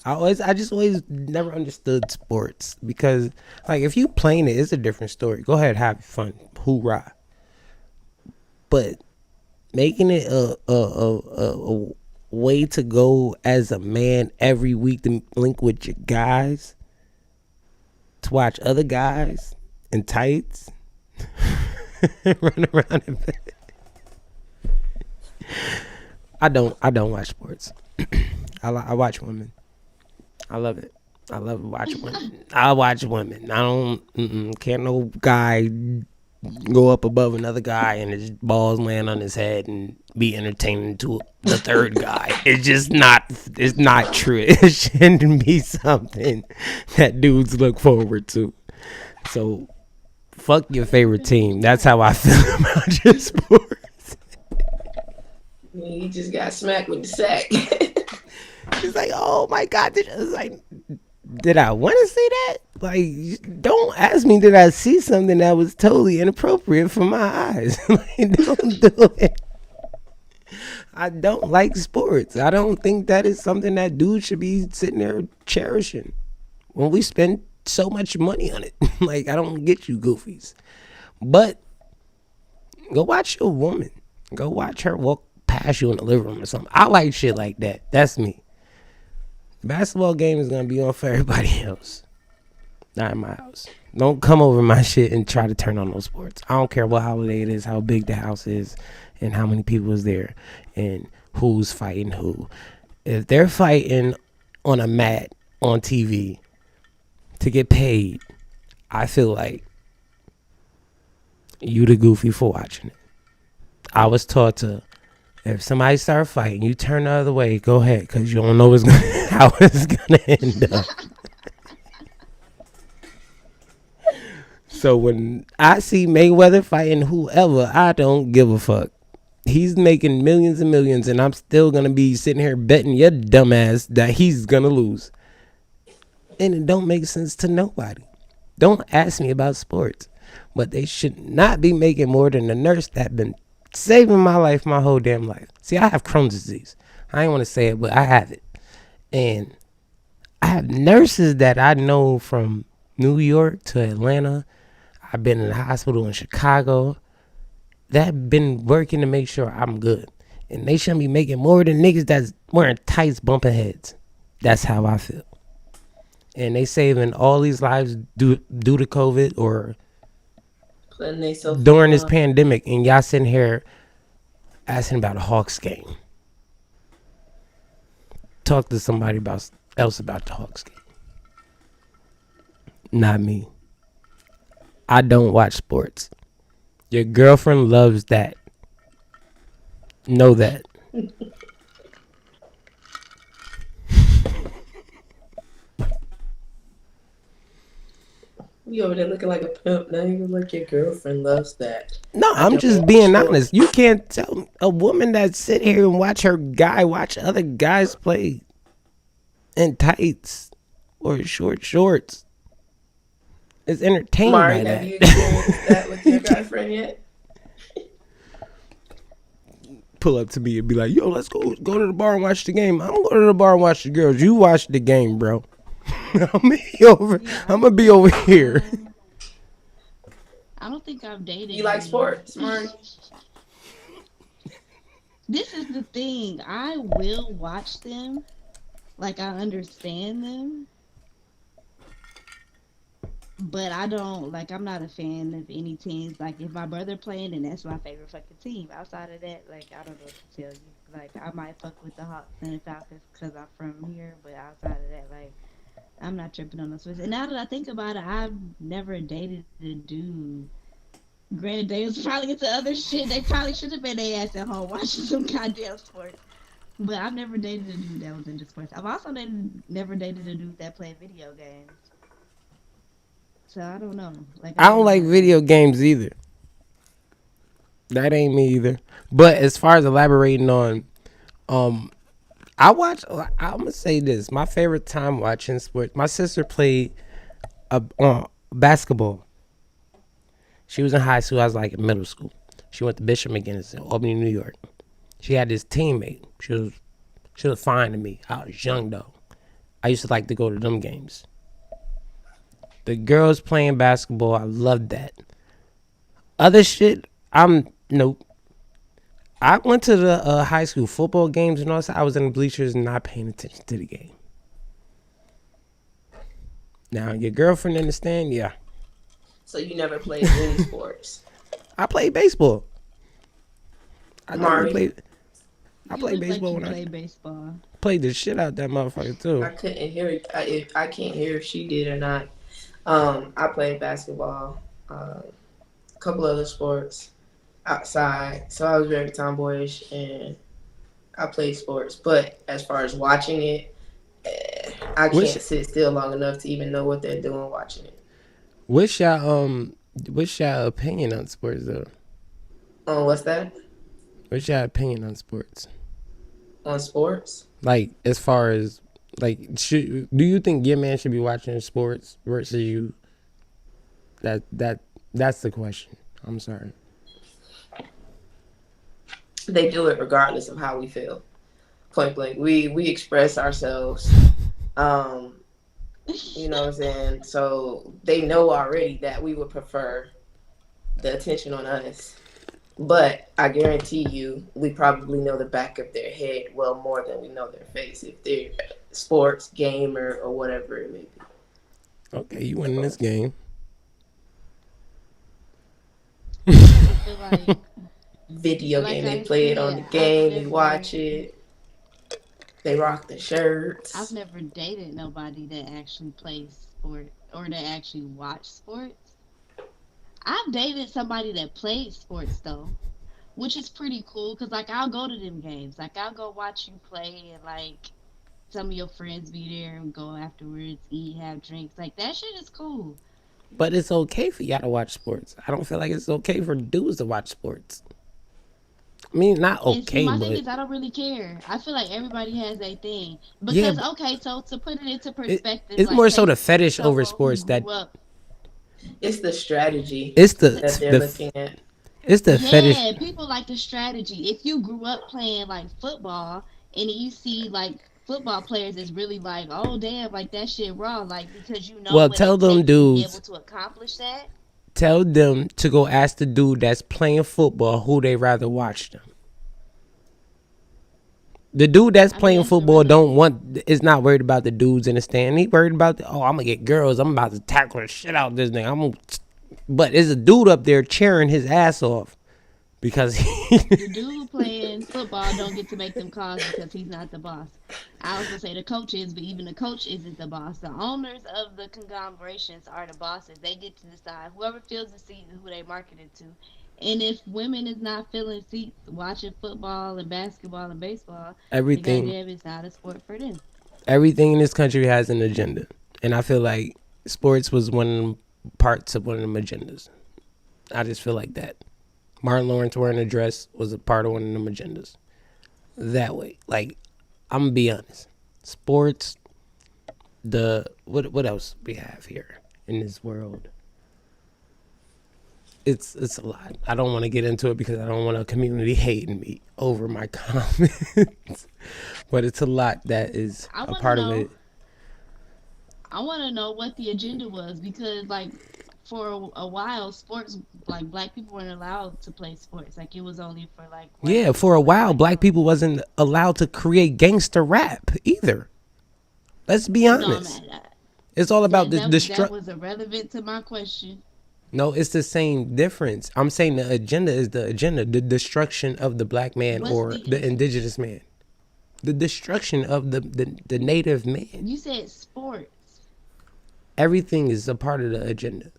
I just always never understood sports because, like, if you playing it, it's a different story. Go ahead, have fun, hoorah. But making it a way to go as a man every week to link with your guys, to watch other guys in tights run around in bed. I don't watch sports. I watch women. I love it. I love watching women. I watch women. I don't can't no guy go up above another guy and his balls land on his head and be entertaining to the third guy. It's just not. It's not true. It shouldn't be something that dudes look forward to. So, fuck your favorite team. That's how I feel about your sports.
You just got smacked with the sack.
It's like, oh my god, did I want to see that? Like, don't ask me, did I see something that was totally inappropriate for my eyes? Like, don't do it. I don't like sports. I don't think that is something that dudes should be sitting there cherishing when we spend so much money on it. Like, I don't get you goofies. But go watch your woman. Go watch her walk past you in the living room or something. I like shit like that. That's me. Basketball game is going to be on for everybody else. Not in my house. Don't come over my shit and try to turn on those sports. I don't care what holiday it is, how big the house is, and how many people is there, and who's fighting who. If they're fighting on a mat on TV to get paid, I feel like you the goofy for watching it. I was taught to, if somebody start fighting, you turn the other way, go ahead, because you don't know how it's going to end up. So when I see Mayweather fighting whoever, I don't give a fuck. He's making millions and millions, and I'm still going to be sitting here betting your dumb ass that he's going to lose. And it don't make sense to nobody. Don't ask me about sports. But they should not be making more than the nurse that been saving my life my whole damn life. See, I have Crohn's disease. I ain't want to say it, but I have it. And I have nurses that I know from New York to Atlanta. I've been in the hospital in Chicago that been working to make sure I'm good. And they shouldn't be making more than niggas that's wearing tights bumping heads. That's how I feel. And they saving all these lives due to COVID or during this pandemic, and y'all sitting here asking about a Hawks game. Talk to somebody else about the Hawks game. Not me. I don't watch sports. Your girlfriend loves that. Know that.
You over there looking like a pimp. Now you look like your girlfriend loves that.
No, I'm just being honest. You can't tell a woman that sit here and watch her guy watch other guys play in tights or short shorts. It's entertaining.
Mari,
by
have
that.
you experienced that with your girlfriend yet?
Pull up to me and be like, yo, let's go to the bar and watch the game. I'm going to the bar and watch the girls. You watch the game, bro. I'm gonna be over here.
I don't think I've dated.
You like sports, Mari?
This is the thing. I will watch them. Like, I understand them. But I don't, like, I'm not a fan of any teams. Like, if my brother playing, then that's my favorite fucking team. Outside of that, like, I don't know what to tell you. Like, I might fuck with the Hawks and the Falcons because I'm from here. But outside of that, like, I'm not tripping on those. And now that I think about it, I've never dated a dude. Granted, they was probably into other shit. They probably should have been their ass at home watching some goddamn sports. But I've never dated a dude that was into sports. I've also never dated a dude that played video games. So I don't know. Like,
I don't like video games either. That ain't me either. But as far as elaborating on, I'm gonna say this. My favorite time watching sports. My sister played basketball. She was in high school. I was like in middle school. She went to Bishop McGinnis in Albany, New York. She had this teammate. She was fine to me. I was young though. I used to like to go to them games. The girls playing basketball, I loved that. Other shit, nope. I went to the high school football games and all that. I was in the bleachers and not paying attention to the game. Now your girlfriend understand? Yeah.
So you never played any sports.
I played baseball. I definitely
Mari,
played. I
You
played
look like
baseball
you
when I
play baseball.
played the shit out that motherfucker too.
I couldn't hear it. I can't hear if she did or not. I played basketball, a couple other sports outside. So I was very tomboyish and I played sports. But as far as watching it, I
What's
can't sit still long enough to even know what they're doing watching it.
what's your opinion on sports though?
What's that?
What's your opinion on sports?
On sports?
Like as far as like, do you think your man should be watching sports versus you? That's the question. I'm sorry.
They do it regardless of how we feel. Point blank. We express ourselves. You know what I'm saying? So they know already that we would prefer the attention on us. But I guarantee you, we probably know the back of their head well more than we know their face if they're sports, gamer, or whatever it may be.
Okay, you win this game.
I feel like,
Video
like
game, they
I
play it on the
said,
game, they watch it, they rock the shirts.
I've never dated nobody that actually plays sport or that actually watch sports. I've dated somebody that played sports though, which is pretty cool because like I'll go to them games, like I'll go watch you play and like some of your friends be there and go afterwards, eat, have drinks, like that shit is cool.
But it's okay for y'all to watch sports. I don't feel like it's okay for dudes to watch sports. I mean, not
And see,
okay,
my thing
but
is, I don't really care. I feel like everybody has their thing.
yeah,
Because, okay, so to put it into
it,
perspective,
it's
like,
more so
say
the fetish over
someone who
sports that
grew up,
It's the strategy
it's the
that they're
the
looking at.
it's the fetish.
yeah, people like the strategy. If you grew up playing, like, football, and you see, like, football players is really like, oh, damn, like, that shit raw, like, because you know
Well,
what
tell
it
them
takes to be able
dudes,
to accomplish that.
tell them to go ask the dude that's playing football who they rather watch them. The dude that's
I mean,
playing
that's the
football
relevant.
don't want is not worried about the dudes in the stand. He worried about I'm gonna get girls. I'm about to tackle the shit out of this nigga. But there's a dude up there cheering his ass off because
The dude playing football don't get to make them calls because he's not the boss. I was gonna say the coach is, but even the coach isn't the boss. The owners of the conglomerations are the bosses. They get to decide whoever fills the seat and who they market it to. And if women is not filling seats watching football and basketball and baseball, then
everything
goddamn, it's not a sport for them.
everything in this country has an agenda, and I feel like sports was one of them parts of one of them agendas. I just feel like that. Martin Lawrence wearing a dress was a part of one of them agendas. That way, like, I'm gonna be honest. Sports, the what else we have here in this world? It's a lot. I don't want to get into it because I don't want a community hating me over my comments. But it's a lot that is
I
a
want to
part of
know.
it.
I want to know what the agenda was because, like, for a while, sports like black people weren't allowed to play sports. Like, it was only for like white
Yeah, for a
people and
while,
like
black people wasn't allowed to create gangster rap either. Let's be
no, I'm
honest.
at that.
It's all about the
That
destruct.
was irrelevant to my question.
No, it's the same difference. I'm saying the agenda is the agenda, the destruction of the black man
What's
or the
the?
indigenous man, the destruction of the native man.
You said sports.
Everything is a part of the agenda.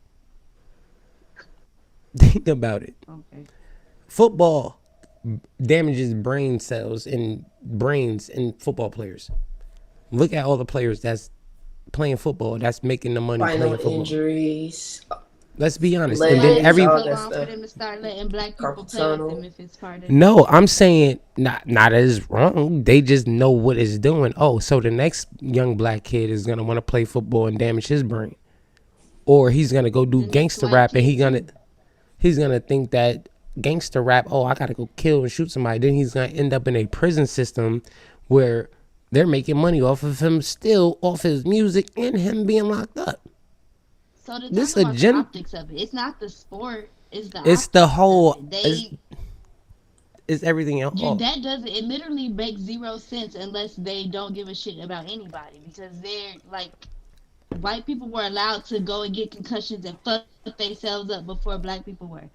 Think about it.
Okay.
Football damages brain cells and brains in football players. Look at all the players that's playing football, that's making the money
Spinal
playing football.
injuries,
Let's be honest.
Why
And then
is
legs,
it
every
all
so
that
wrong for
stuff.
them to start letting black people
Carpal
play with them
tunnel.
if it's part of?
no, I'm saying not as wrong. They just know what it's doing. Oh, so the next young black kid is gonna want to play football and damage his brain, or he's gonna go do
The next
gangster
white
rap and
kid too.
he's gonna think that gangster rap. Oh, I gotta go kill and shoot somebody. Then he's gonna end up in a prison system where they're making money off of him, still off his music and him being locked up.
So they're
This
talking about the
agenda,
optics of it. It's not the sport. It's the
it's the
optics of
whole,
it. They
it's everything else.
that doesn't. It literally makes zero sense unless they don't give a shit about anybody because they're like White people were allowed to go and get concussions and fuck themselves up before black people were.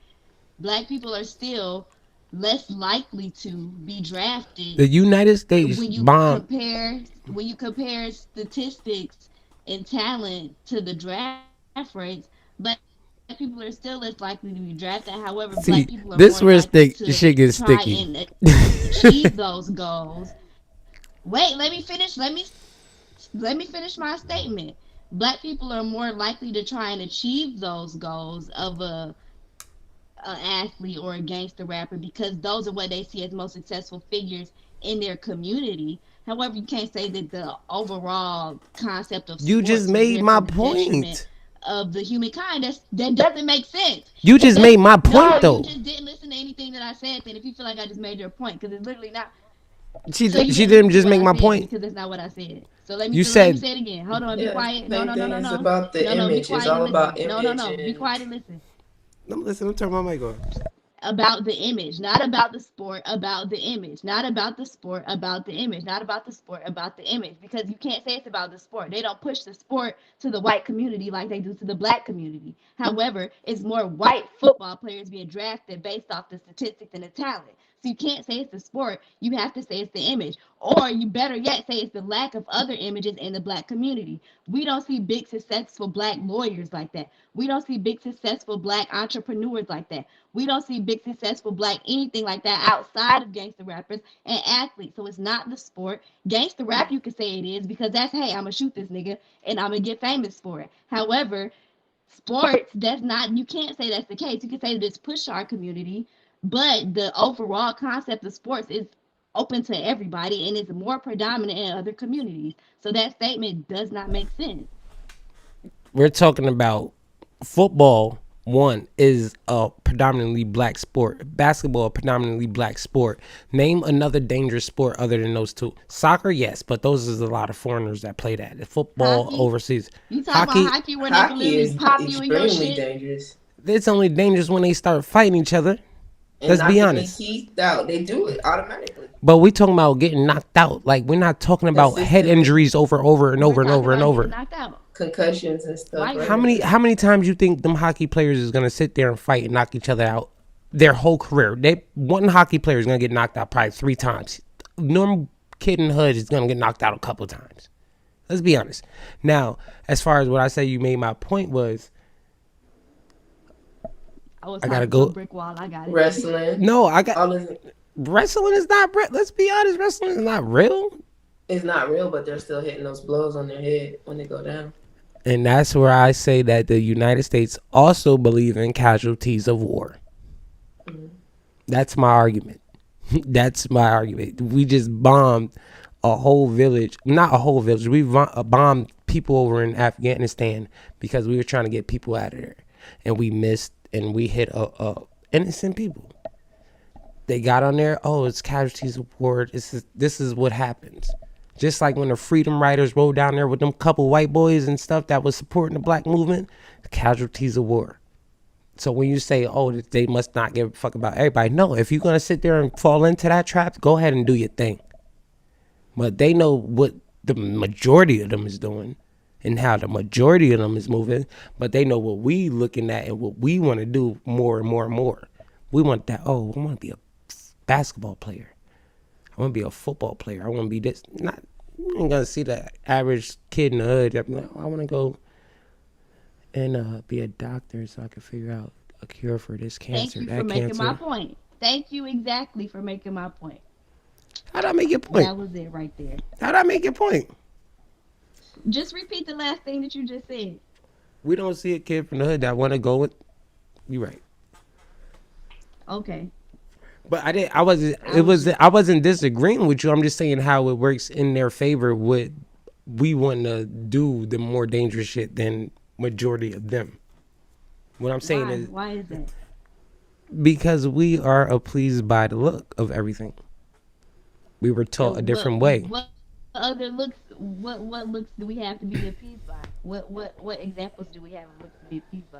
Black people are still less likely to be drafted
The United States
when you
bomb.
compare statistics and talent to the draft rates. Black people are still less likely to be drafted. However,
See,
black people are
this
more
where
likely to
shit gets
try
sticky.
and achieve those goals. Wait, let me finish. Let me finish my statement. Black people are more likely to try and achieve those goals of a athlete or a gangster rapper because those are what they see as most successful figures in their community. However, you can't say that the overall concept of
You
sports
just
is
made
there
my
to the detriment
point.
of the humankind. That doesn't make sense.
You
It
just
does,
made my
no,
point
you
though.
just didn't listen to anything that I said. Then, if you feel like I just made your point, because it's literally not.
She
So you
she
didn't
didn't
listen to
just
what
make
I
my
said
point.
because that's not what I said. So
You
let me
said
say it again. Hold on, be
Yeah,
quiet. No,
same
no, no,
thing.
no,
It's
no,
about the
no, be
image. It's
quiet
all
and listen.
about
No, no,
image,
no, be
and
quiet and listen.
listen, I'm turning my mic on.
About the image, not about the sport, about the image, not about the sport, about the image, not about the sport, about the image. Because you can't say it's about the sport. They don't push the sport to the white community like they do to the black community. However, it's more white football players being drafted based off the statistics and the talent. So you can't say it's the sport. You have to say it's the image. Or you better yet say it's the lack of other images in the black community. We don't see big successful black lawyers like that. We don't see big successful black entrepreneurs like that. We don't see big successful black anything like that outside of gangster rappers and athletes. So it's not the sport. Gangster rap, you could say it is because that's, hey, I'm gonna shoot this nigga and I'm gonna get famous for it. However, sports, that's not, you can't say that's the case. You can say that it's pushed our community, but the overall concept of sports is open to everybody and it's more predominant in other communities. So that statement does not make sense.
We're talking about football. One is a predominantly black sport. Basketball, a predominantly black sport. Name another dangerous sport other than those two. Soccer, yes, but those is a lot of foreigners that play that. Football
Hockey,
overseas.
you talk
Hockey,
about hockey where they can
hockey
literally
is
pop you in your
extremely
shit.
dangerous.
it's only dangerous when they start fighting each other.
And
Let's be
knocking their
honest.
teeth out. They do it automatically.
But we talking about getting knocked out. Like, we're not talking about head
Consistently.
injuries over and over and
We're
over and
talking
over and
about
over.
getting knocked out.
Concussions and stuff.
Why-
Like
How many times you think them hockey players is gonna sit there and fight and knock each other out their whole career? One hockey player is gonna get knocked out probably 3 times. Normal kid in the hood is gonna get knocked out a couple times. Let's be honest. Now, as far as what I say, you made my point was,
I
gotta go-
brick wall. I got it.
wrestling.
no, I got
All this
wrestling is not. Let's be honest, wrestling is not real.
is not real, but they're still hitting those blows on their head when they go down.
And that's where I say that the United States also believe in casualties of war. That's my argument. That's my argument. We just bombed a whole village. Not a whole village. We bombed people over in Afghanistan because we were trying to get people out of there. And we missed and we hit innocent people. They got on there. Oh, it's casualties of war. This is what happens. Just like when the Freedom Riders rode down there with them couple white boys and stuff that was supporting the black movement, casualties of war. So when you say, oh, they must not give a fuck about everybody. No, if you're going to sit there and fall into that trap, go ahead and do your thing. But they know what the majority of them is doing and how the majority of them is moving. But they know what we looking at and what we want to do more and more and more. We want that, oh, I want to be a basketball player. I want to be a football player. I want to be this. Not, you ain't going to see the average kid in the hood. I want to go and be a doctor so I can figure out a cure for this
Thank
cancer,
you for
that
making
cancer.
my point. Thank you exactly for making my point.
How'd I make your point?
That was it right there.
How'd I make your point?
Just repeat the last thing that you just said.
We don't see a kid from the hood that want to go with. You right.
Okay.
But I wasn't disagreeing with you. I'm just saying how it works in their favor. What we want to do the more dangerous shit than majority of them. What I'm saying is
Why is that?
because we are pleased by the look of everything. We were taught a different way.
What other looks? What looks do we have to be appeased by? What examples do we have of looks to be appeased by?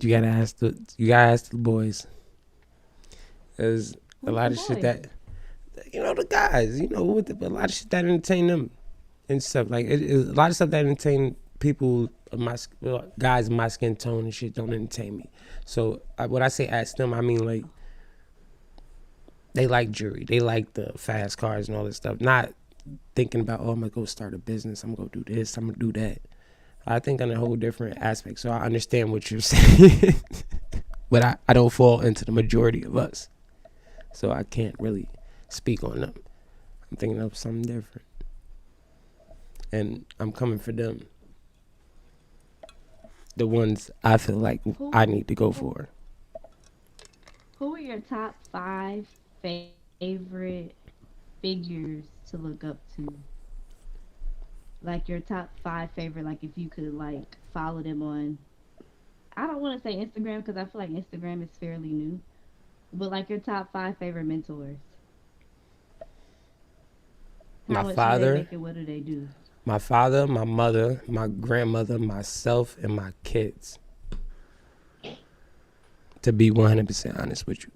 You gotta ask the boys. There's a lot of shit that, the guys, with a lot of shit that entertain them. and stuff. Like a lot of stuff that entertain people, guys in my skin tone and shit don't entertain me. So when I say ask them, I mean like they like jewelry, they like the fast cars and all this stuff. Not thinking about, oh, I'm gonna go start a business, I'm gonna go do this, I'm gonna do that. I think on a whole different aspect. So I understand what you're saying, but I don't fall into the majority of us. So I can't really speak on them. I'm thinking of something different. And I'm coming for them. The ones I feel like I need to go for.
Who are your top 5 favorite figures to look up to? Like your top 5 favorite, like if you could like follow them on, I don't want to say Instagram because I feel like Instagram is fairly new, but like your top 5 favorite mentors. How
My
much do they
father,
make and what do they do?
my father, my mother, my grandmother, myself, and my kids. To be 100% honest with you.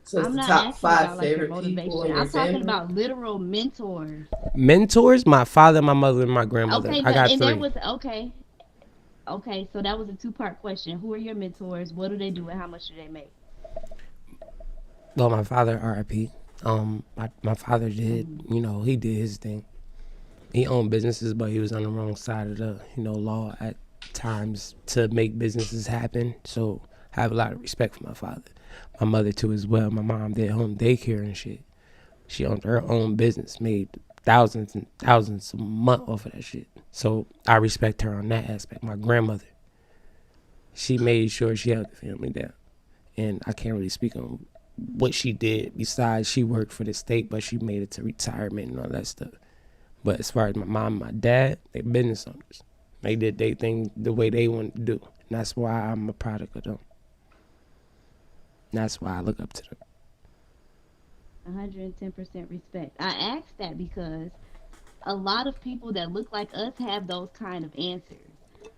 So it's
I'm
the
not
top
asking
five
about like your
favorite people
motivation.
in your
I'm talking
family.
about literal mentors.
Mentors, my father, my mother, and my grandmother.
Okay,
I got
and that
3.
was okay. Okay, so that was a two-part question. Who are your mentors? What do they do and how much do they make?
Well, my father, RIP. My father did,
Mm.
he did his thing. He owned businesses, but he was on the wrong side of the, law at times to make businesses happen. So I have a lot of respect for my father. My mother too as well. My mom did home daycare and shit. She owned her own business, made thousands and thousands a month off of that shit. So I respect her on that aspect. My grandmother, she made sure she held the family down. And I can't really speak on what she did besides she worked for the state, but she made it to retirement and all that stuff. But as far as my mom and my dad, they business owners. They did their thing the way they wanted to do. And that's why I'm a product of them. And that's why I look up to them.
110% respect. I asked that because a lot of people that look like us have those kind of answers.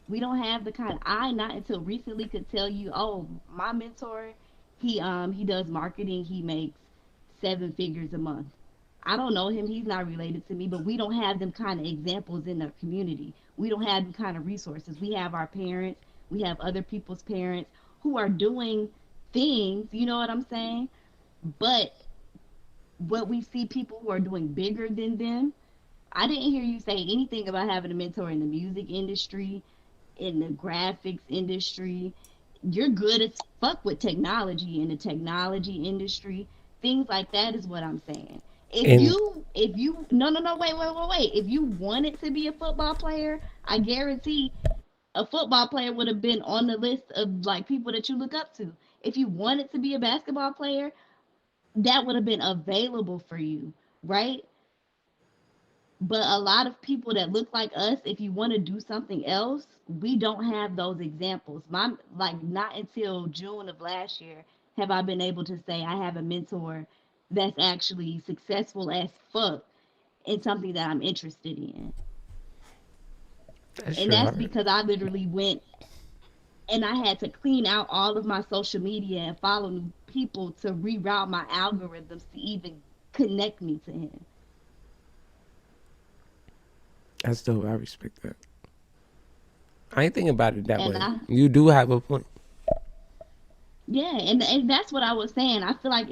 We don't have the kind. I not until recently could tell you, oh, my mentor, he does marketing. He makes 7 figures a month. I don't know him. He's not related to me, but we don't have them kind of examples in the community. We don't have them kind of resources. We have our parents. We have other people's parents who are doing things. You know what I'm saying? But what we see people who are doing bigger than them. I didn't hear you say anything about having a mentor in the music industry, in the graphics industry. You're good as fuck with technology in the technology industry. Things like that is what I'm saying.
And
If you no wait. If you wanted to be a football player, I guarantee a football player would have been on the list of like people that you look up to. If you wanted to be a basketball player, that would have been available for you, right? But a lot of people that look like us, if you want to do something else, we don't have those examples. My like not until June of last year have I been able to say I have a mentor that's actually successful as fuck in something that I'm interested in.
that's
And
your
that's
heart.
because I literally went and I had to clean out all of my social media and follow new people to reroute my algorithms to even connect me to him.
That's dope. I respect that. I ain't thinking about it that
And
way.
I
You do have a point.
yeah, and that's what I was saying. I feel like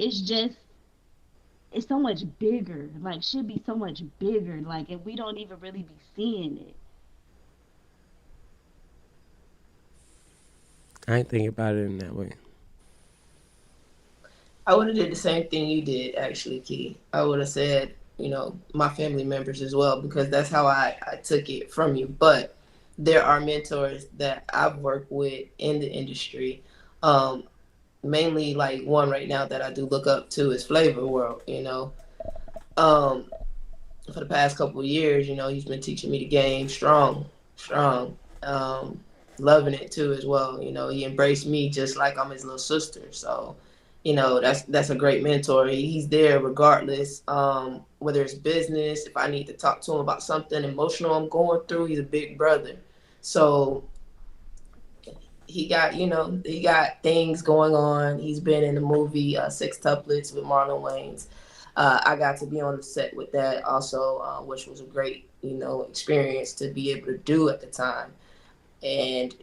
it's so much bigger. Like should be so much bigger. Like and we don't even really be seeing it.
I ain't thinking about it in that way.
I would have did the same thing you did, actually, Key. I would have said, my family members as well, because that's how I took it from you. But there are mentors that I've worked with in the industry. Um, Mainly, like one right now that I do look up to is Flavor World. Um, for the past couple of years, he's been teaching me the game strong, strong. Loving it too as well. He embraced me just like I'm his little sister. So, that's a great mentor. He's there regardless. Whether it's business, if I need to talk to him about something emotional I'm going through, he's a big brother. So he got things going on. He's been in the movie Six Tuplets with Marlon Wayans. I got to be on the set with that also, which was a great, experience to be able to do at the time. And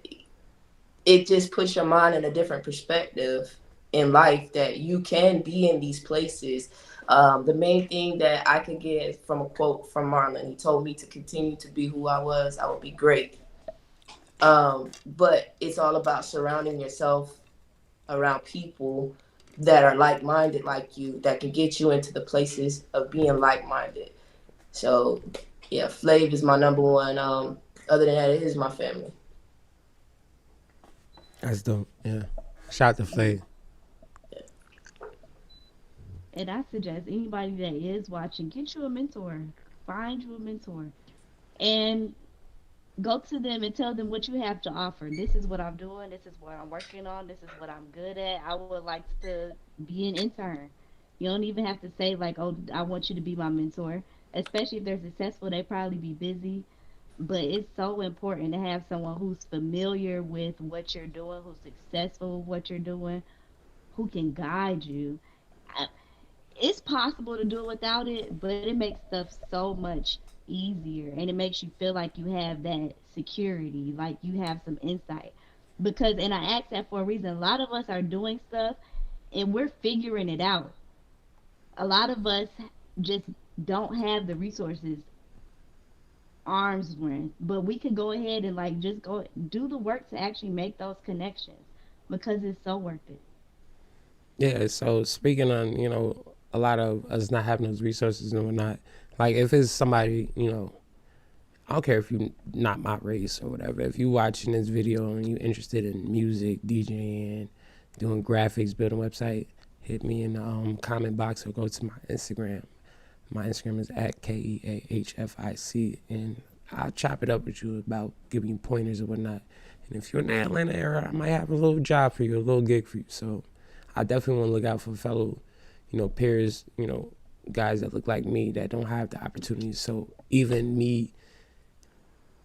it just puts your mind in a different perspective in life that you can be in these places. The main thing that I could get from a quote from Marlon, he told me to continue to be who I was, I would be great. But it's all about surrounding yourself around people that are like-minded like you, that can get you into the places of being like-minded. So yeah, Flav is my number one. Other than that, it is my family.
That's dope. Yeah. Shout out to Flav.
And I suggest anybody that is watching, get you a mentor. Find you a mentor. And go to them and tell them what you have to offer. This is what I'm doing. This is what I'm working on. This is what I'm good at. I would like to be an intern. You don't even have to say, like, oh, I want you to be my mentor. Especially if they're successful, they probably be busy. But it's so important to have someone who's familiar with what you're doing, who's successful with what you're doing, who can guide you. I- It's possible to do it without it, but it makes stuff so much easier, and it makes you feel like you have that security, like you have some insight. Because, and I ask that for a reason, a lot of us are doing stuff and we're figuring it out. A lot of us just don't have the resources, arms length, but we could go ahead and like just go do the work to actually make those connections because it's so worth it.
Yeah, so speaking on, a lot of us not having those resources and whatnot, like if it's somebody, I don't care if you not my race or whatever, if you watching this video and you interested in music, DJing, doing graphics, building a website, hit me in the comment box or go to my Instagram. My Instagram is at KEAHFIC, and I'll chop it up with you about giving you pointers or whatnot. And if you're in the Atlanta area, I might have a little job for you, a little gig for you. So I definitely want to look out for fellow, peers, guys that look like me that don't have the opportunities. So even me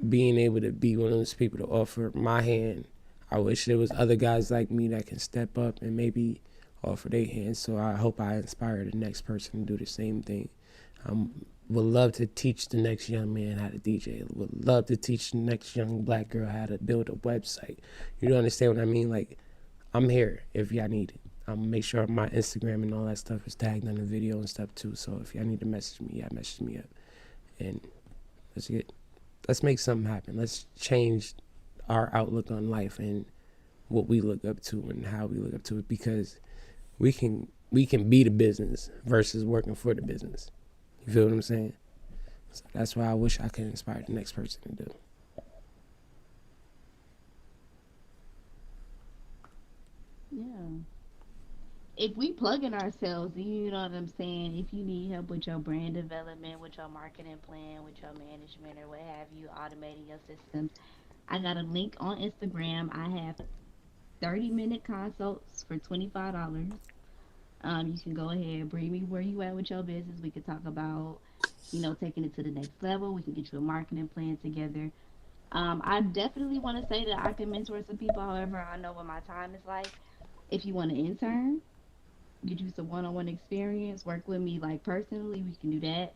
being able to be one of those people to offer my hand, I wish there was other guys like me that can step up and maybe offer their hand. So I hope I inspire the next person to do the same thing. Would love to teach the next young man how to DJ. Would love to teach the next young black girl how to build a website. You don't understand what I mean? Like, I'm here if y'all need it. Make sure my Instagram and all that stuff is tagged on the video and stuff too. So if y'all need to message me, yeah, message me up. And let's make something happen. Let's change our outlook on life and what we look up to and how we look up to it, because we can be the business versus working for the business. You feel what I'm saying? So that's why I wish I could inspire the next person to do.
Yeah. If we plug in ourselves, you know what I'm saying? If you need help with your brand development, with your marketing plan, with your management or what have you, automating your systems, I got a link on Instagram. I have 30-minute consults for $25. You can go ahead, bring me where you at with your business. We could talk about, taking it to the next level. We can get you a marketing plan together. I definitely want to say that I can mentor some people. However, I know what my time is like. If you want to intern, get you some one-on-one experience, work with me like personally, we can do that.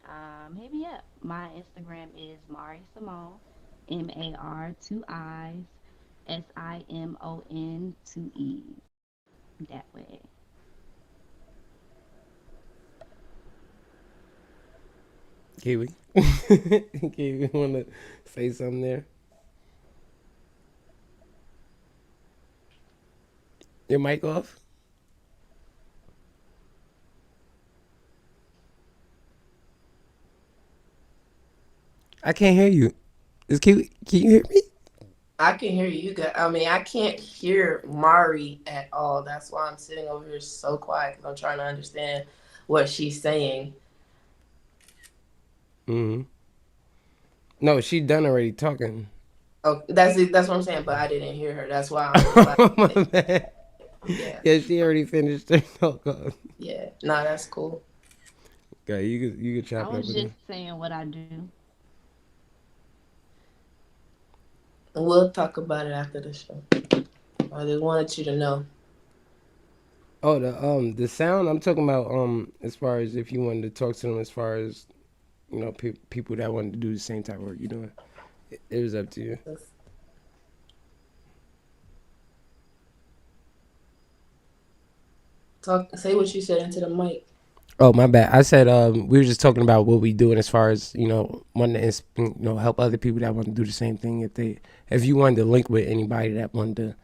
Hit me up. My Instagram is Mari Simone, MAR 2 I's, SIMON 2 E's. That way.
Kiwi, Kiwi, want to say something there? Your mic off? I can't hear you. Can you hear me?
I can hear you guys. I mean, I can't hear Mari at all. That's why I'm sitting over here so quiet, because I'm trying to understand what she's saying.
Mm-hmm. No, she done already talking.
Oh, that's it. That's what I'm saying. But I didn't hear her. That's why I'm just like,
My bad.
yeah,
Yeah, she already finished her talk.
yeah. Nah, that's cool.
Okay, you could
I
chop it up
was
with
just
me.
saying what I do.
We'll talk about it after the show. I just wanted you to know.
Oh, the sound I'm talking about, as far as if you wanted to talk to them, as far as people that wanted to do the same type of work you're doing, it was up to you.
Say what you said into the mic.
Oh, my bad. I said we were just talking about what we doing as far as wanting to help other people that want to do the same thing. If you wanted to link with anybody that wanted to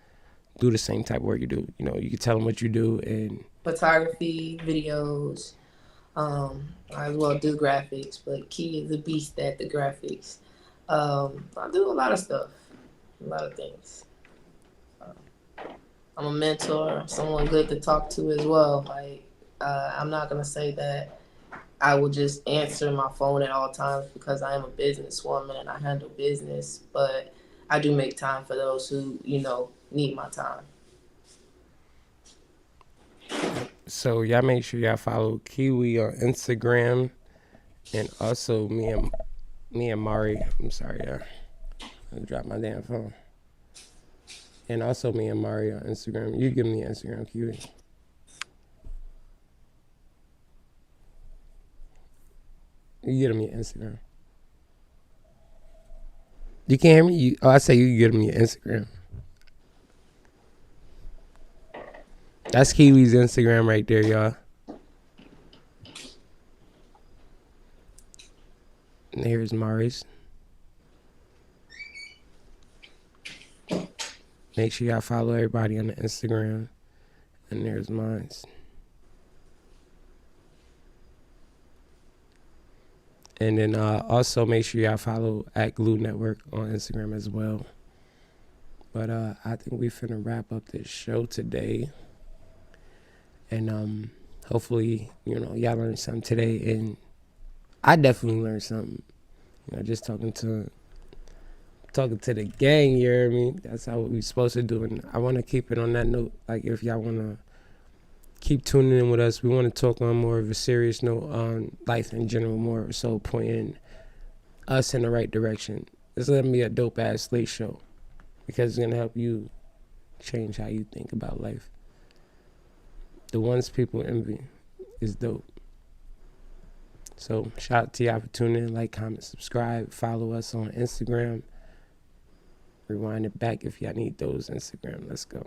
do the same type of work you do, you could tell them what you do. And
Photography, videos. I as well do graphics, but Key is a beast at the graphics. I do a lot of stuff, a lot of things. I'm a mentor, someone good to talk to as well. Like, I'm not gonna say that I will just answer my phone at all times because I am a businesswoman and I handle business, but I do make time for those who, need my time.
so y'all make sure y'all follow Kiwi on Instagram, and also me and Mari. I'm sorry, y'all. I dropped my damn phone. And also me and Mari on Instagram. You give me Instagram, Kiwi. You get me Instagram. You can't hear me? I say you get me Instagram. That's Kiwi's Instagram right there, y'all. And here's Mari's. Make sure y'all follow everybody on the Instagram. And there's mine. And then also make sure y'all follow at Glue Network on Instagram as well. But I think we finna wrap up this show today. And hopefully, y'all learned something today. And I definitely learned something. Just talking to the gang, you hear me? That's how we supposed to do it. And I want to keep it on that note. Like, if y'all want to keep tuning in with us, we want to talk on more of a serious note on life in general, more so pointing us in the right direction. It's going to be a dope-ass late show because it's going to help you change how you think about life. The ones people envy is dope. So shout out to y'all for tuning in. Like, comment, subscribe, follow us on Instagram. Rewind it back if y'all need those Instagram. Let's go.